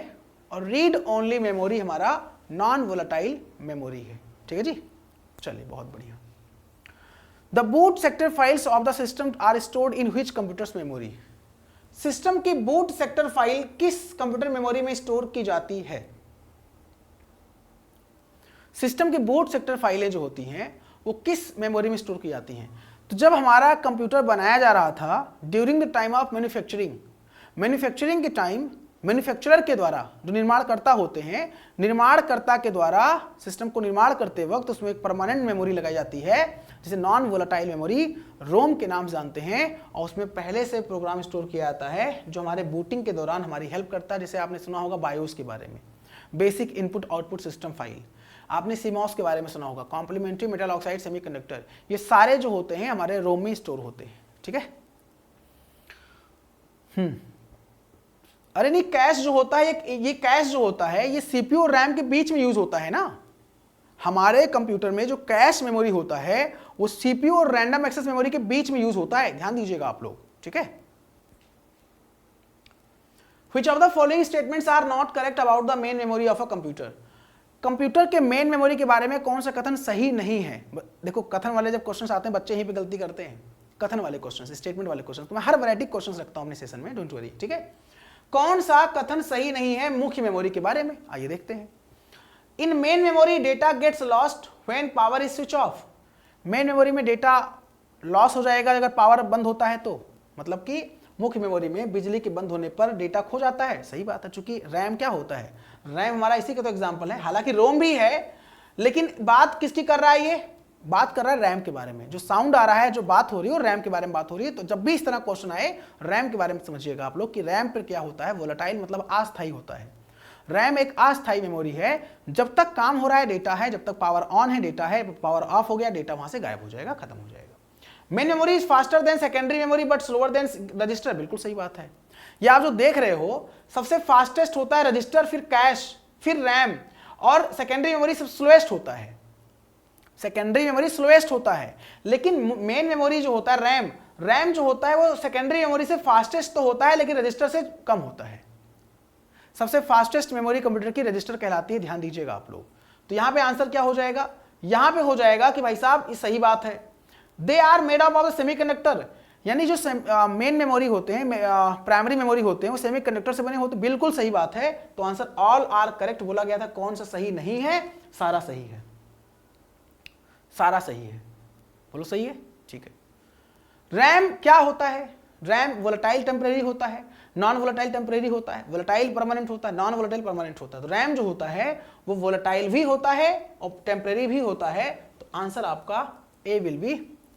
Speaker 1: और रीड ओनली मेमोरी हमारा नॉन वोलेटाइल मेमोरी है, ठीक है जी। चलिए बहुत बढ़िया। The boot sector files of the system are stored in which computers memory. System की बूट सेक्टर फाइल किस कंप्यूटर मेमोरी में स्टोर की जाती है। सिस्टम की बूट सेक्टर फाइलें जो होती हैं वो किस मेमोरी में स्टोर की जाती हैं। तो जब हमारा कंप्यूटर बनाया जा रहा था during the time of manufacturing के टाइम, मैन्युफैक्चरर के द्वारा, जो निर्माणकर्ता होते हैं, निर्माणकर्ता के द्वारा सिस्टम को निर्माण करते वक्त उसमें एक परमानेंट मेमोरी लगाई जाती है जिसे नॉन वोलेटाइल मेमोरी, रोम के नाम से जानते हैं, और उसमें पहले से प्रोग्राम स्टोर किया जाता है जो हमारे बूटिंग के दौरान हमारी हेल्प करता है। जैसे आपने सुना होगा बायोस के बारे में, basic input output system file, आपने सीमॉस के बारे में सुना होगा, कॉम्प्लीमेंट्री मेटल ऑक्साइड सेमीकंडक्टर, ये सारे जो होते हैं हमारे रोम में स्टोर होते हैं, ठीक है। अरे नहीं, कैश जो होता है ये कैश जो होता है ये सीपीयू और रैम के बीच में यूज होता है ना। हमारे कंप्यूटर में जो कैश मेमोरी होता है वो सीपीयू और रैंडम एक्सेस मेमोरी के बीच में यूज होता है, ध्यान दीजिएगा आप लोग, ठीक है। Which of the following statements are not correct about the main memory of a computer? Computer के मेन मेमोरी के बारे में कौन सा कथन सही नहीं है। देखो कथन वाले जब क्वेश्चंस आते हैं बच्चे यहीं पे गलती करते हैं, कथन वाले क्वेश्चंस, स्टेटमेंट वाले क्वेश्चंस। तो मैं हर वैरायटी क्वेश्चंस रखता हूं अपने सेशन में, डोंट वरी, ठीक है। कौन सा कथन सही नहीं है मुख्य मेमोरी के बारे में, आइए देखते हैं। In main memory data gets lost when power is switch off. Main memory में डेटा लॉस हो जाएगा अगर पावर बंद होता है तो, मतलब कि मुख्य मेमोरी में बिजली के बंद होने पर डेटा खो जाता है, सही बात है। चूंकि रैम क्या होता है, रैम हमारा इसी का तो एग्जांपल है, हालांकि रोम भी है, लेकिन बात किसकी कर रहा है, ये बात कर रहा है रैम के बारे में। जो साउंड आ रहा है, जो बात हो रही है, रैम के बारे में बात हो रही है। तो जब भी इस तरह क्वेश्चन आए रैम के बारे में समझिएगा आप लोग कि रैम पर क्या होता है, वोलेटाइल मतलब अस्थायी होता है। रैम एक अस्थायी मेमोरी है, जब तक काम हो रहा है डेटा है, जब तक पावर ऑन है डेटा है, पावर ऑफ हो गया डेटा वहां से गायब हो जाएगा, खत्म हो जाएगा। Main memory is faster than secondary memory but slower then register, बिल्कुल सही बात है। ये आप जो देख रहे हो सबसे फास्टेस्ट होता है रजिस्टर, फिर कैश, फिर रैम, और सेकेंडरी मेमोरी सब स्लोएस्ट होता है। सेकेंडरी मेमोरी स्लोएस्ट होता है, लेकिन मेन मेमोरी जो होता है रैम जो होता है वो सेकेंडरी मेमोरी से फास्टेस्ट तो होता है लेकिन रजिस्टर से कम होता है। सबसे फास्टेस्ट मेमोरी कंप्यूटर की रजिस्टर कहलाती है, ध्यान दीजिएगा आप लोग। तो यहां पे आंसर क्या हो जाएगा, यहां पे हो जाएगा कि भाई साहब ये सही बात है। They are made up of semiconductor, यानी जो मेन मेमोरी होते हैं, प्राइमरी मेमोरी होते हैं, वो सेमीकंडक्टर से बने होते, बिल्कुल सही बात है। तो आंसर ऑल आर करेक्ट बोला गया था, कौन सा सही नहीं है, सारा सही है, सारा सही है, बोलो सही है, ठीक है। रैम क्या होता है, रैम वोलेटाइल टेम्परेरी होता है, नॉन वोलेटाइल टेम्परेरी होता है, वोलेटाइल परमानेंट होता है, नॉन वोलेटाइल परमानेंट होता है। तो रैम जो होता है वो वोलेटाइल भी होता है और टेम्परेरी भी होता है। तो आंसर आपका A will be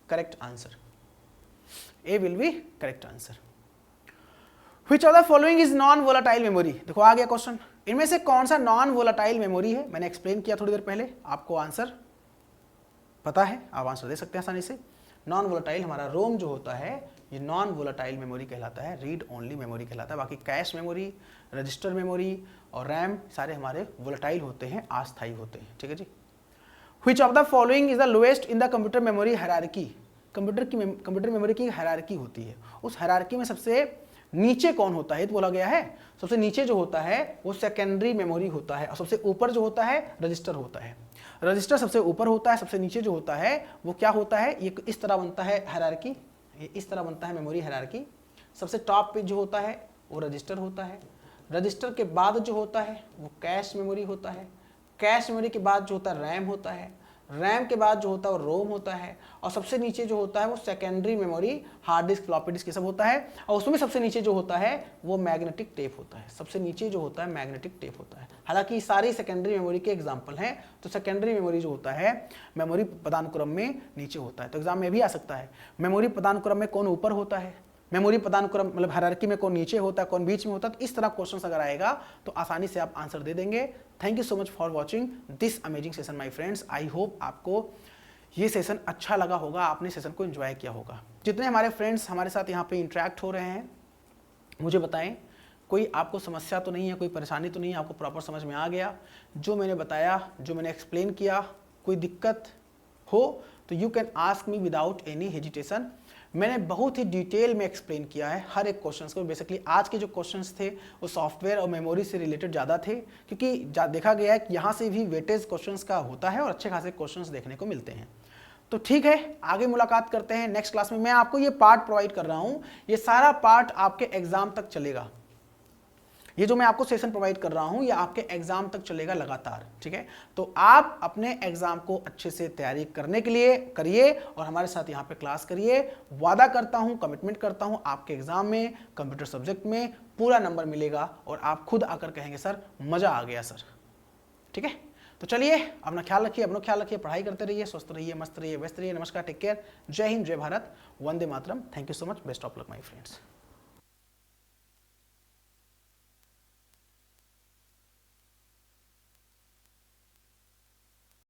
Speaker 1: correct answer, A will be correct answer. Which of the following is non volatile memory, देखो आ गया क्वेश्चन, इनमें से कौन सा नॉन वोलेटाइल मेमोरी है। मैंने एक्सप्लेन किया थोड़ी देर पहले, आपको आंसर पता है, आप आंसर दे सकते हैं आसानी से। नॉन वोलेटाइल हमारा रोम जो होता है ये नॉन वोलेटाइल मेमोरी कहलाता है, रीड ओनली मेमोरी कहलाता है। बाकी कैश मेमोरी, रजिस्टर मेमोरी और रैम सारे हमारे वोलेटाइल होते हैं, अस्थायी होते हैं, ठीक है जी। Which of the following is the lowest in the computer memory hierarchy. Computer memory की हायरार्की होती है, उस हायरार्की में सबसे नीचे कौन होता है तो बोला गया है, सबसे नीचे जो होता है वो सेकेंडरी मेमोरी होता है और सबसे ऊपर जो होता है रजिस्टर होता है। रजिस्टर सबसे ऊपर होता है, सबसे नीचे जो होता है वो क्या होता है, ये इस तरह बनता है हायरार्की, ये इस तरह बनता है मेमोरी हायरार्की। सबसे टॉप पे जो होता है वो रजिस्टर होता है, रजिस्टर के बाद जो होता है वो कैश मेमोरी होता है, कैश मेमोरी के बाद जो होता है रैम होता है, रैम के बाद जो होता है वो रोम होता है और सबसे नीचे जो होता है वो secondary memory, hard disk, floppy disc ये सब होता है। और उसमें सबसे नीचे जो होता है वो मैग्नेटिक टेप होता है, सबसे नीचे जो होता है मैग्नेटिक टेप होता है। हालांकि सारी सेकेंडरी मेमोरी के एग्जाम्पल हैं, तो सेकेंडरी मेमोरी जो होता है मेमोरी पदानुक्रम में नीचे होता है। तो एग्जाम में भी आ सकता है मेमोरी पदानुक्रम में कौन ऊपर होता है, मेमोरी पदानुक्रम मतलब हायरार्की में कौन नीचे होता है, कौन बीच में होता है। तो इस तरह क्वेश्चन अगर आएगा तो आसानी से आप आंसर दे देंगे। Thank you so much for watching this amazing session my friends. I hope आपको ये सेशन अच्छा लगा होगा, आपने सेशन को एंजॉय किया होगा। जितने हमारे फ्रेंड्स हमारे साथ यहाँ पे इंटरेक्ट हो रहे हैं मुझे बताएं, कोई आपको समस्या तो नहीं है, कोई परेशानी तो नहीं है, आपको प्रॉपर समझ में आ गया जो मैंने बताया, जो मैंने एक्सप्लेन किया। कोई दिक्कत हो तो you can ask me without any hesitation. मैंने बहुत ही डिटेल में एक्सप्लेन किया है हर एक क्वेश्चंस को। बेसिकली आज के जो क्वेश्चंस थे वो सॉफ्टवेयर और मेमोरी से रिलेटेड ज़्यादा थे, क्योंकि देखा गया है कि यहाँ से भी वेटेज क्वेश्चंस का होता है और अच्छे खासे क्वेश्चंस देखने को मिलते हैं। तो ठीक है, आगे मुलाकात करते हैं नेक्स्ट क्लास में। मैं आपको ये पार्ट प्रोवाइड कर रहा हूँ, ये सारा पार्ट आपके एग्जाम तक चलेगा। ये जो मैं आपको सेशन प्रोवाइड कर रहा हूं ये आपके एग्जाम तक चलेगा लगातार, ठीक है। तो आप अपने एग्जाम को अच्छे से तैयारी करने के लिए करिए और हमारे साथ यहाँ पे क्लास करिए। वादा करता हूं, कमिटमेंट करता हूं, आपके एग्जाम में कंप्यूटर सब्जेक्ट में पूरा नंबर मिलेगा और आप खुद आकर कहेंगे सर मजा आ गया सर, ठीक है। तो चलिए अपना ख्याल रखिए, अपना ख्याल रखिए, पढ़ाई करते रहिए, स्वस्थ रहिए, मस्त रहिए, व्यस्त रहिए। नमस्कार, टेक केयर, जय हिंद, जय भारत, वंदे मातरम। Thank you so much, best of luck my friends.